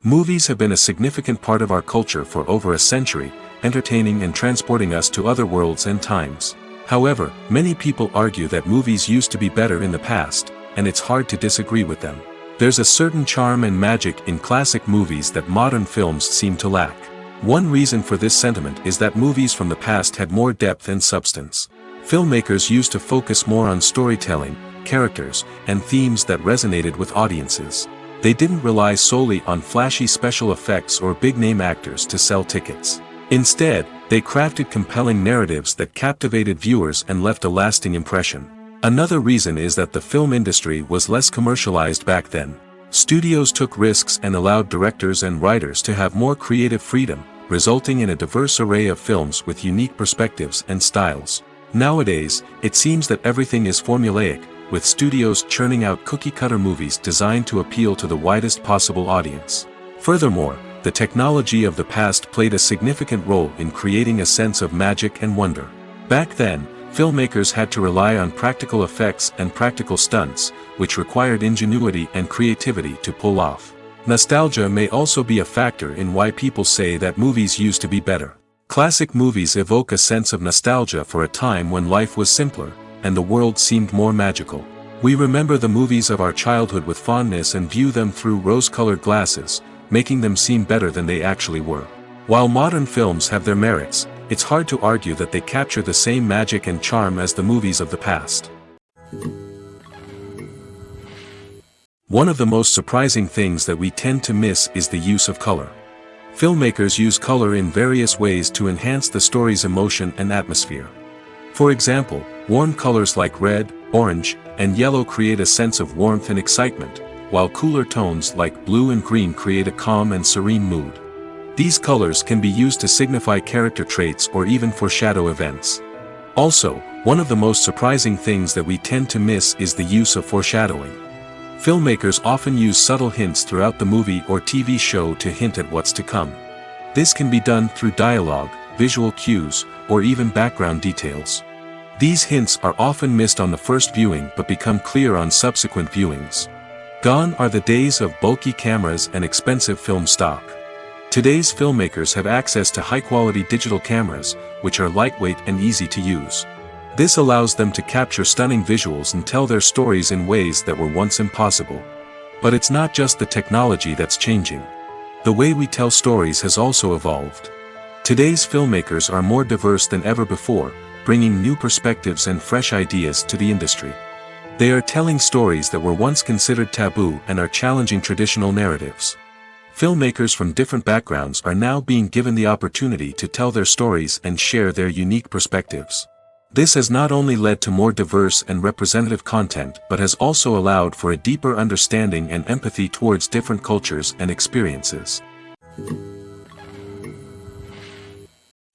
Movies have been a significant part of our culture for over a century, entertaining and transporting us to other worlds and times. However, many people argue that movies used to be better in the past, and it's hard to disagree with them. There's a certain charm and magic in classic movies that modern films seem to lack. One reason for this sentiment is that movies from the past had more depth and substance. Filmmakers used to focus more on storytelling, characters, and themes that resonated with audiences. They didn't rely solely on flashy special effects or big-name actors to sell tickets. Instead, they crafted compelling narratives that captivated viewers and left a lasting impression. Another reason is that the film industry was less commercialized back then. Studios took risks and allowed directors and writers to have more creative freedom, resulting in a diverse array of films with unique perspectives and styles. Nowadays, it seems that everything is formulaic, with studios churning out cookie-cutter movies designed to appeal to the widest possible audience. Furthermore, the technology of the past played a significant role in creating a sense of magic and wonder. Back then, filmmakers had to rely on practical effects and practical stunts, which required ingenuity and creativity to pull off. Nostalgia may also be a factor in why people say that movies used to be better. Classic movies evoke a sense of nostalgia for a time when life was simpler, and the world seemed more magical. We remember the movies of our childhood with fondness and view them through rose-colored glasses, making them seem better than they actually were. While modern films have their merits, it's hard to argue that they capture the same magic and charm as the movies of the past. One of the most surprising things that we tend to miss is the use of color. Filmmakers use color in various ways to enhance the story's emotion and atmosphere. For example, warm colors like red, orange, and yellow create a sense of warmth and excitement, while cooler tones like blue and green create a calm and serene mood. These colors can be used to signify character traits or even foreshadow events. Also, One of the most surprising things that we tend to miss is the use of foreshadowing. Filmmakers often use subtle hints throughout the movie or TV show to hint at what's to come. This can be done through dialogue, visual cues, or even background details. These hints are often missed on the first viewing but become clear on subsequent viewings. Gone are the days of bulky cameras and expensive film stock. Today's filmmakers have access to high-quality digital cameras, which are lightweight and easy to use. This allows them to capture stunning visuals and tell their stories in ways that were once impossible. But it's not just the technology that's changing. The way we tell stories has also evolved. Today's filmmakers are more diverse than ever before, bringing new perspectives and fresh ideas to the industry. They are telling stories that were once considered taboo and are challenging traditional narratives. Filmmakers from different backgrounds are now being given the opportunity to tell their stories and share their unique perspectives. This has not only led to more diverse and representative content but has also allowed for a deeper understanding and empathy towards different cultures and experiences.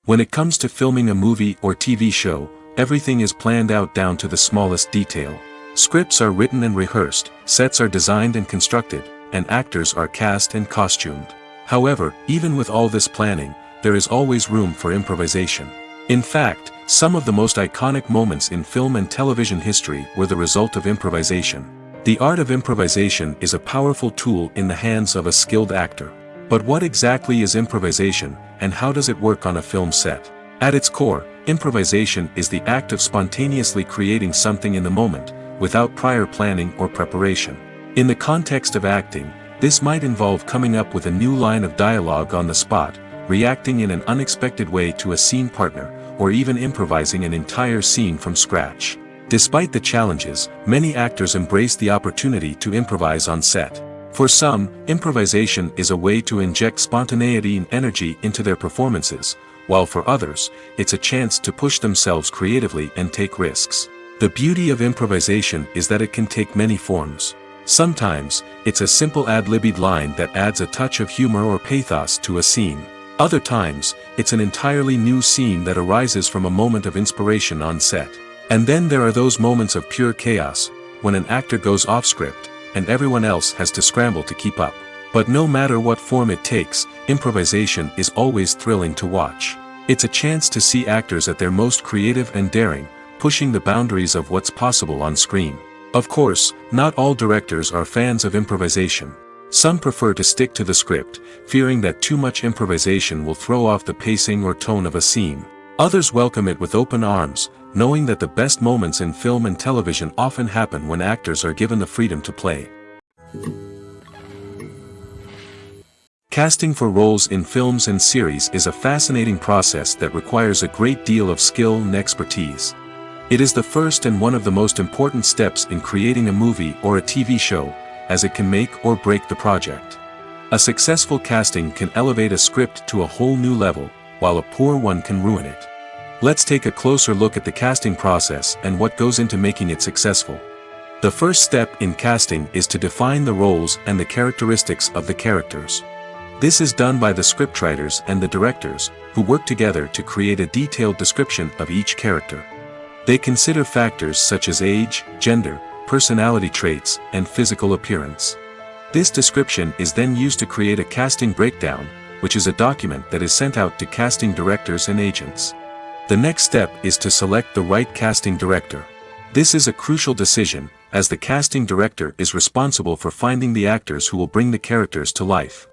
When it comes to filming a movie or TV show, everything is planned out down to the smallest detail. Scripts are written and rehearsed, sets are designed and constructed, and actors are cast and costumed. However, even with all this planning, there is always room for improvisation. In fact, some of the most iconic moments in film and television history were the result of improvisation. The art of improvisation is a powerful tool in the hands of a skilled actor. But what exactly is improvisation, and how does it work on a film set? At its core, improvisation is the act of spontaneously creating something in the moment, without prior planning or preparation. In the context of acting, this might involve coming up with a new line of dialogue on the spot, reacting in an unexpected way to a scene partner, or even improvising an entire scene from scratch. Despite the challenges, many actors embrace the opportunity to improvise on set. For some, improvisation is a way to inject spontaneity and energy into their performances, while for others, it's a chance to push themselves creatively and take risks. The beauty of improvisation is that it can take many forms. Sometimes, it's a simple ad-libbed line that adds a touch of humor or pathos to a scene. Other times, it's an entirely new scene that arises from a moment of inspiration on set. And then there are those moments of pure chaos, when an actor goes off script, and everyone else has to scramble to keep up. But no matter what form it takes, improvisation is always thrilling to watch. It's a chance to see actors at their most creative and daring, pushing the boundaries of what's possible on screen. Of course, not all directors are fans of improvisation. Some prefer to stick to the script, fearing that too much improvisation will throw off the pacing or tone of a scene. Others welcome it with open arms, knowing that the best moments in film and television often happen when actors are given the freedom to play. Casting for roles in films and series is a fascinating process that requires a great deal of skill and expertise. It is the first and one of the most important steps in creating a movie or a TV show, as it can make or break the project. A successful casting can elevate a script to a whole new level, while a poor one can ruin it. Let's take a closer look at the casting process and what goes into making it successful. The first step in casting is to define the roles and the characteristics of the characters. This is done by the scriptwriters and the directors, who work together to create a detailed description of each character. They consider factors such as age, gender, personality traits, and physical appearance. This description is then used to create a casting breakdown, which is a document that is sent out to casting directors and agents. The next step is to select the right casting director. This is a crucial decision, as the casting director is responsible for finding the actors who will bring the characters to life.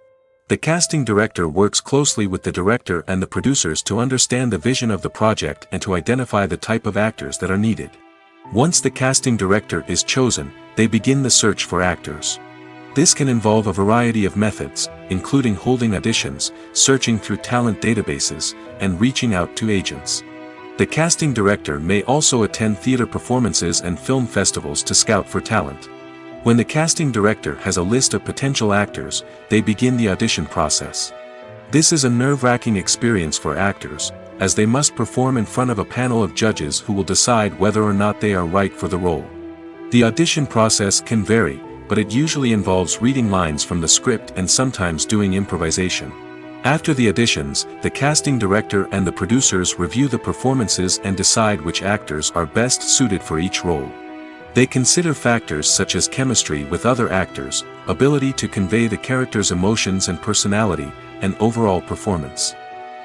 The casting director works closely with the director and the producers to understand the vision of the project and to identify the type of actors that are needed. Once the casting director is chosen, they begin the search for actors. This can involve a variety of methods, including holding auditions, searching through talent databases, and reaching out to agents. The casting director may also attend theater performances and film festivals to scout for talent. When the casting director has a list of potential actors, they begin the audition process. This is a nerve-wracking experience for actors, as they must perform in front of a panel of judges who will decide whether or not they are right for the role. The audition process can vary, but it usually involves reading lines from the script and sometimes doing improvisation. After the auditions, the casting director and the producers review the performances and decide which actors are best suited for each role. They consider factors such as chemistry with other actors, ability to convey the character's emotions and personality, and overall performance.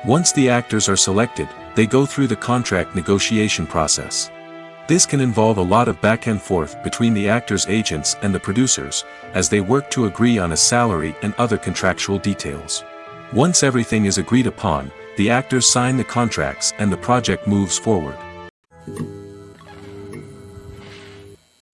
Once the actors are selected, they go through the contract negotiation process. This can involve a lot of back and forth between the actors' agents and the producers, as they work to agree on a salary and other contractual details. Once everything is agreed upon, the actors sign the contracts and the project moves forward.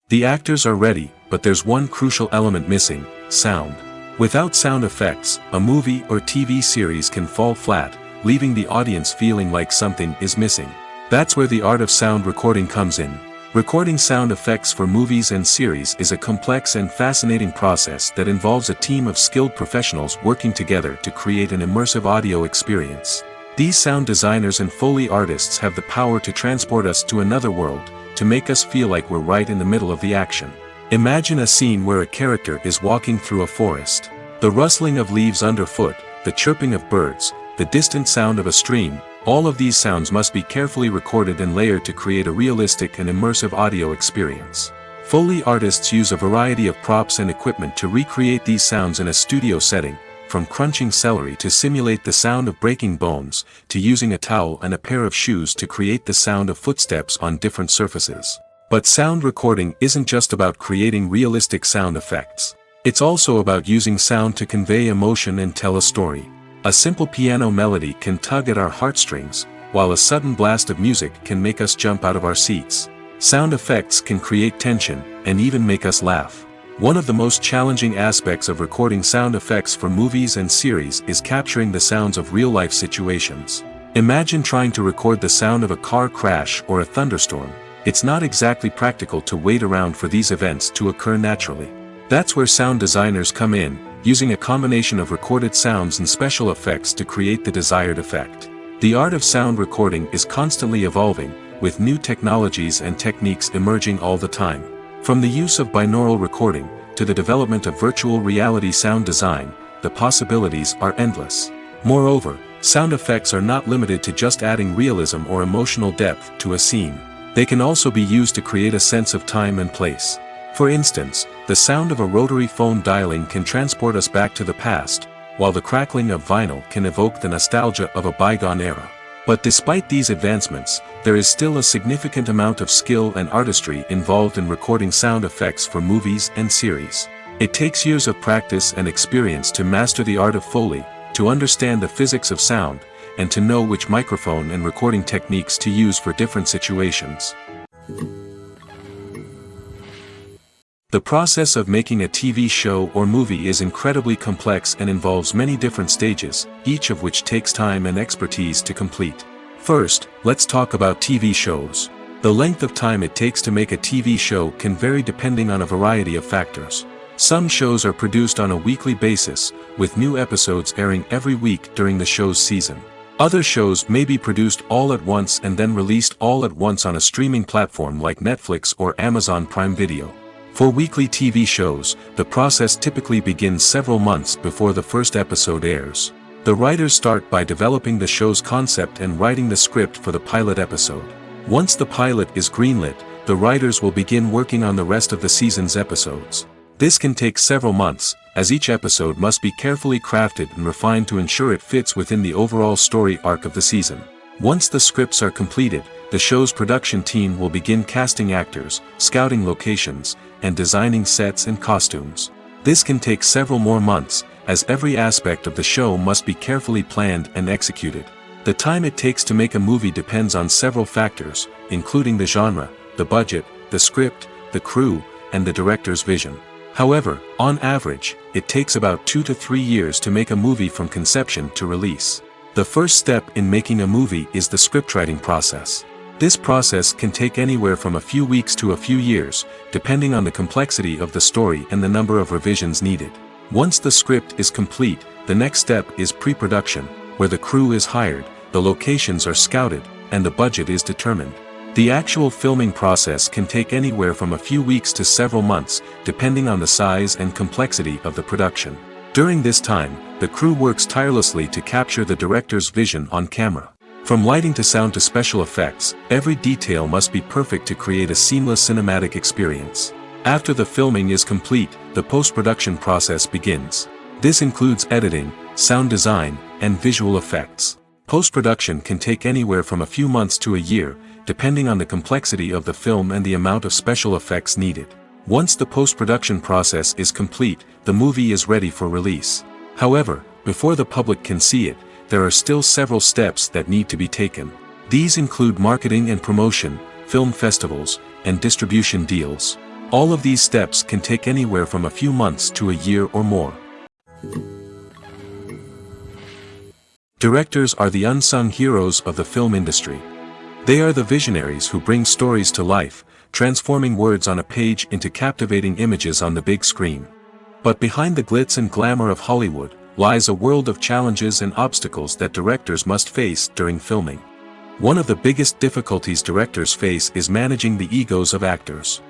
The actors are ready, but there's one crucial element missing: sound. Without sound effects, a movie or TV series can fall flat, leaving the audience feeling like something is missing. That's where the art of sound recording comes in. Recording sound effects for movies and series is a complex and fascinating process that involves a team of skilled professionals working together to create an immersive audio experience. These sound designers and Foley artists have the power to transport us to another world, to make us feel like we're right in the middle of the action. Imagine a scene where a character is walking through a forest. The rustling of leaves underfoot, the chirping of birds, the distant sound of a stream, all of these sounds must be carefully recorded and layered to create a realistic and immersive audio experience. Foley artists use a variety of props and equipment to recreate these sounds in a studio setting, from crunching celery to simulate the sound of breaking bones, to using a towel and a pair of shoes to create the sound of footsteps on different surfaces. But sound recording isn't just about creating realistic sound effects. It's also about using sound to convey emotion and tell a story. A simple piano melody can tug at our heartstrings, while a sudden blast of music can make us jump out of our seats. Sound effects can create tension, and even make us laugh. One of the most challenging aspects of recording sound effects for movies and series is capturing the sounds of real-life situations. Imagine trying to record the sound of a car crash or a thunderstorm. It's not exactly practical to wait around for these events to occur naturally. That's where sound designers come in, using a combination of recorded sounds and special effects to create the desired effect. The art of sound recording is constantly evolving, with new technologies and techniques emerging all the time. From the use of binaural recording, to the development of virtual reality sound design, the possibilities are endless. Moreover, sound effects are not limited to just adding realism or emotional depth to a scene. They can also be used to create a sense of time and place. For instance, the sound of a rotary phone dialing can transport us back to the past, while the crackling of vinyl can evoke the nostalgia of a bygone era. But despite these advancements, there is still a significant amount of skill and artistry involved in recording sound effects for movies and series. It takes years of practice and experience to master the art of Foley, to understand the physics of sound, and to know which microphone and recording techniques to use for different situations. The process of making a TV show or movie is incredibly complex and involves many different stages, each of which takes time and expertise to complete. First, let's talk about TV shows. The length of time it takes to make a TV show can vary depending on a variety of factors. Some shows are produced on a weekly basis, with new episodes airing every week during the show's season. Other shows may be produced all at once and then released all at once on a streaming platform like Netflix or Amazon Prime Video. For weekly TV shows, the process typically begins several months before the first episode airs. The writers start by developing the show's concept and writing the script for the pilot episode. Once the pilot is greenlit, the writers will begin working on the rest of the season's episodes. This can take several months, as each episode must be carefully crafted and refined to ensure it fits within the overall story arc of the season. Once the scripts are completed, the show's production team will begin casting actors, scouting locations, and designing sets and costumes. This can take several more months, as every aspect of the show must be carefully planned and executed. The time it takes to make a movie depends on several factors, including the genre, the budget, the script, the crew, and the director's vision. However, on average, it takes about 2 to 3 years to make a movie from conception to release. The first step in making a movie is the scriptwriting process. This process can take anywhere from a few weeks to a few years, depending on the complexity of the story and the number of revisions needed. Once the script is complete, the next step is pre-production, where the crew is hired, the locations are scouted, and the budget is determined. The actual filming process can take anywhere from a few weeks to several months, depending on the size and complexity of the production. During this time, the crew works tirelessly to capture the director's vision on camera. From lighting to sound to special effects, every detail must be perfect to create a seamless cinematic experience. After the filming is complete, the post-production process begins. This includes editing, sound design, and visual effects. Post-production can take anywhere from a few months to a year, depending on the complexity of the film and the amount of special effects needed. Once the post-production process is complete, the movie is ready for release. However, before the public can see it, there are still several steps that need to be taken. These include marketing and promotion, film festivals, and distribution deals. All of these steps can take anywhere from a few months to a year or more. Directors are the unsung heroes of the film industry. They are the visionaries who bring stories to life, transforming words on a page into captivating images on the big screen. But behind the glitz and glamour of Hollywood, lies a world of challenges and obstacles that directors must face during filming. One of the biggest difficulties directors face is managing the egos of actors.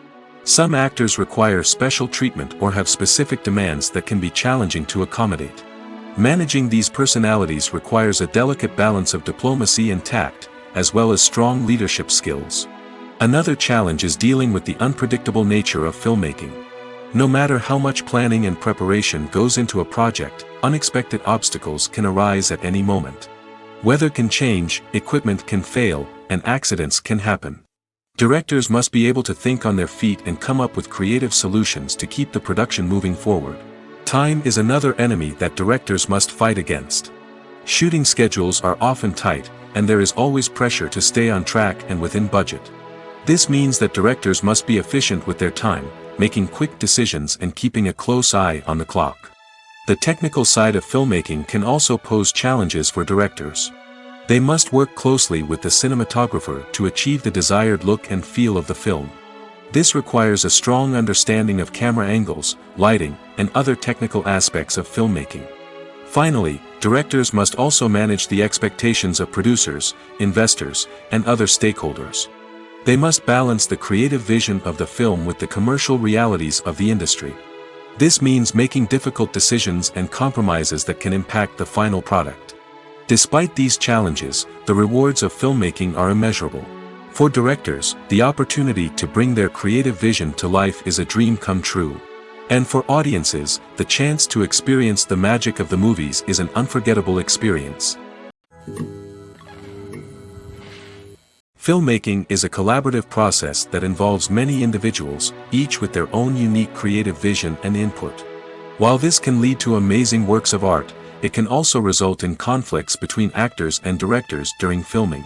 Some actors require special treatment or have specific demands that can be challenging to accommodate. Managing these personalities requires a delicate balance of diplomacy and tact, as well as strong leadership skills. Another challenge is dealing with the unpredictable nature of filmmaking. No matter how much planning and preparation goes into a project, unexpected obstacles can arise at any moment. Weather can change, equipment can fail, and accidents can happen. Directors must be able to think on their feet and come up with creative solutions to keep the production moving forward. Time is another enemy that directors must fight against. Shooting schedules are often tight, and there is always pressure to stay on track and within budget. This means that directors must be efficient with their time, making quick decisions and keeping a close eye on the clock. The technical side of filmmaking can also pose challenges for directors. They must work closely with the cinematographer to achieve the desired look and feel of the film. This requires a strong understanding of camera angles, lighting, and other technical aspects of filmmaking. Finally, directors must also manage the expectations of producers, investors, and other stakeholders. They must balance the creative vision of the film with the commercial realities of the industry. This means making difficult decisions and compromises that can impact the final product. Despite these challenges, the rewards of filmmaking are immeasurable. For directors, the opportunity to bring their creative vision to life is a dream come true. And for audiences, the chance to experience the magic of the movies is an unforgettable experience. Filmmaking is a collaborative process that involves many individuals, each with their own unique creative vision and input. While this can lead to amazing works of art, it can also result in conflicts between actors and directors during filming.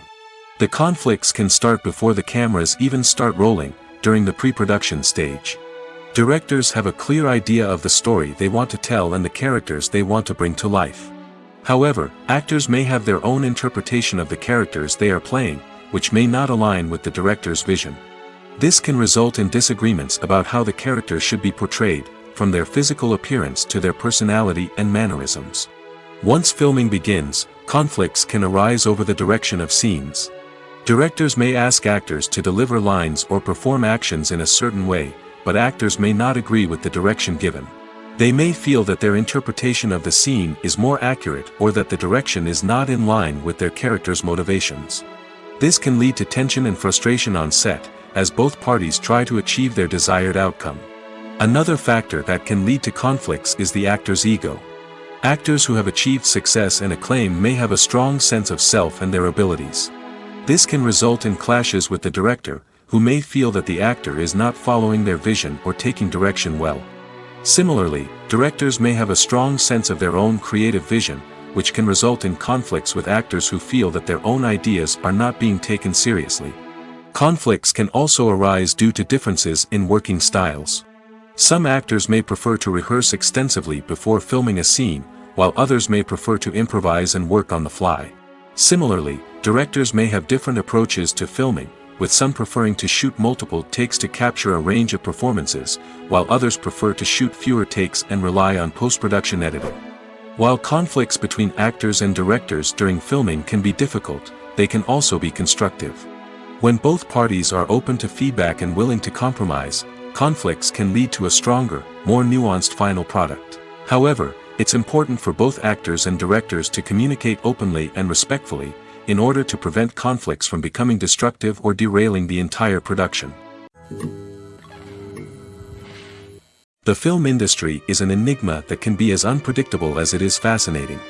The conflicts can start before the cameras even start rolling, during the pre-production stage. Directors have a clear idea of the story they want to tell and the characters they want to bring to life. However, actors may have their own interpretation of the characters they are playing, which may not align with the director's vision. This can result in disagreements about how the character should be portrayed, from their physical appearance to their personality and mannerisms. Once filming begins, conflicts can arise over the direction of scenes. Directors may ask actors to deliver lines or perform actions in a certain way, but actors may not agree with the direction given. They may feel that their interpretation of the scene is more accurate or that the direction is not in line with their character's motivations. This can lead to tension and frustration on set, as both parties try to achieve their desired outcome. Another factor that can lead to conflicts is the actor's ego. Actors who have achieved success and acclaim may have a strong sense of self and their abilities. This can result in clashes with the director, who may feel that the actor is not following their vision or taking direction well. Similarly, directors may have a strong sense of their own creative vision, which can result in conflicts with actors who feel that their own ideas are not being taken seriously. Conflicts can also arise due to differences in working styles. Some actors may prefer to rehearse extensively before filming a scene, while others may prefer to improvise and work on the fly. Similarly, directors may have different approaches to filming, with some preferring to shoot multiple takes to capture a range of performances, while others prefer to shoot fewer takes and rely on post-production editing. While conflicts between actors and directors during filming can be difficult, they can also be constructive. When both parties are open to feedback and willing to compromise, conflicts can lead to a stronger, more nuanced final product. However, it's important for both actors and directors to communicate openly and respectfully, in order to prevent conflicts from becoming destructive or derailing the entire production. The film industry is an enigma that can be as unpredictable as it is fascinating.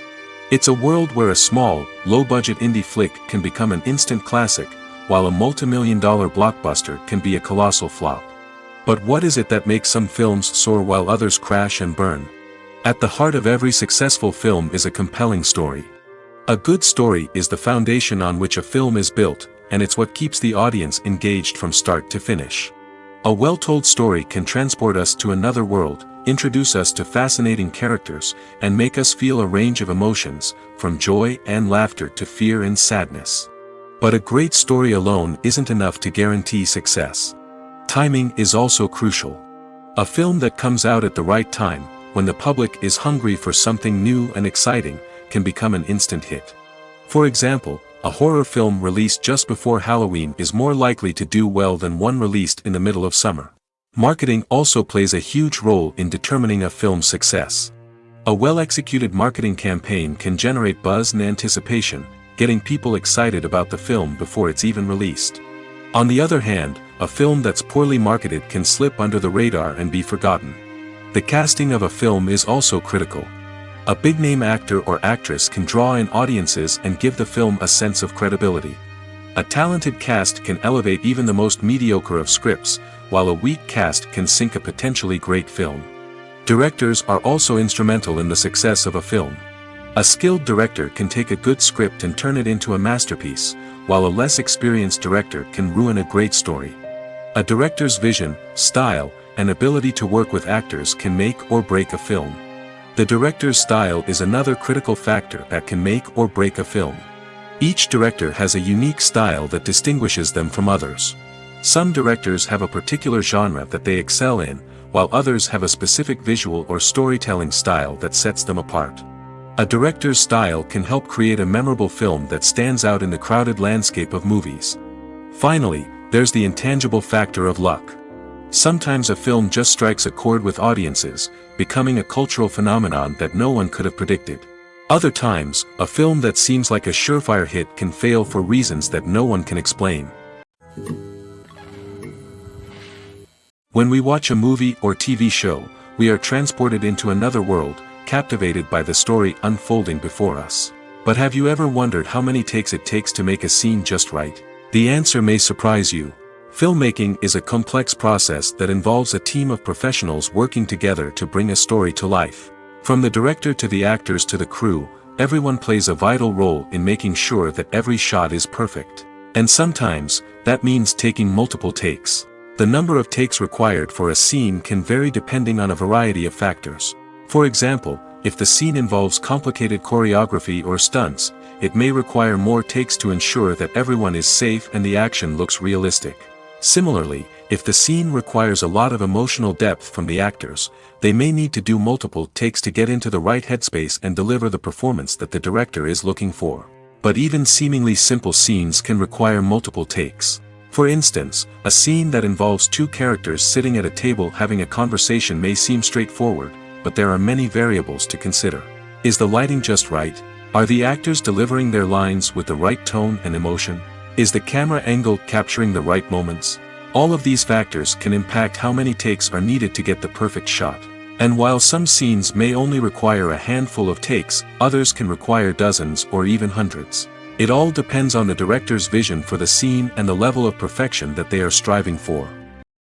It's a world where a small, low-budget indie flick can become an instant classic, while a multi-million-dollar blockbuster can be a colossal flop. But what is it that makes some films soar while others crash and burn? At the heart of every successful film is a compelling story. A good story is the foundation on which a film is built, and it's what keeps the audience engaged from start to finish. A well-told story can transport us to another world, introduce us to fascinating characters, and make us feel a range of emotions, from joy and laughter to fear and sadness. But a great story alone isn't enough to guarantee success. Timing is also crucial. A film that comes out at the right time, when the public is hungry for something new and exciting, can become an instant hit. For example, a horror film released just before Halloween is more likely to do well than one released in the middle of summer. Marketing also plays a huge role in determining a film's success. A well-executed marketing campaign can generate buzz and anticipation, getting people excited about the film before it's even released. On the other hand, a film that's poorly marketed can slip under the radar and be forgotten. The casting of a film is also critical. A big-name actor or actress can draw in audiences and give the film a sense of credibility. A talented cast can elevate even the most mediocre of scripts, while a weak cast can sink a potentially great film. Directors are also instrumental in the success of a film. A skilled director can take a good script and turn it into a masterpiece, while a less experienced director can ruin a great story. A director's vision, style, and ability to work with actors can make or break a film. The director's style is another critical factor that can make or break a film. Each director has a unique style that distinguishes them from others. Some directors have a particular genre that they excel in, while others have a specific visual or storytelling style that sets them apart. A director's style can help create a memorable film that stands out in the crowded landscape of movies. Finally, there's the intangible factor of luck. Sometimes a film just strikes a chord with audiences, becoming a cultural phenomenon that no one could have predicted. Other times, a film that seems like a surefire hit can fail for reasons that no one can explain. When we watch a movie or TV show, we are transported into another world, captivated by the story unfolding before us. But have you ever wondered how many takes it takes to make a scene just right? The answer may surprise you. Filmmaking is a complex process that involves a team of professionals working together to bring a story to life. From the director to the actors to the crew, everyone plays a vital role in making sure that every shot is perfect. And sometimes, that means taking multiple takes. The number of takes required for a scene can vary depending on a variety of factors. For example, if the scene involves complicated choreography or stunts, it may require more takes to ensure that everyone is safe and the action looks realistic. Similarly, if the scene requires a lot of emotional depth from the actors, they may need to do multiple takes to get into the right headspace and deliver the performance that the director is looking for. But even seemingly simple scenes can require multiple takes. For instance, a scene that involves two characters sitting at a table having a conversation may seem straightforward, but there are many variables to consider. Is the lighting just right? Are the actors delivering their lines with the right tone and emotion? Is the camera angle capturing the right moments? All of these factors can impact how many takes are needed to get the perfect shot. And while some scenes may only require a handful of takes, others can require dozens or even hundreds. It all depends on the director's vision for the scene and the level of perfection that they are striving for.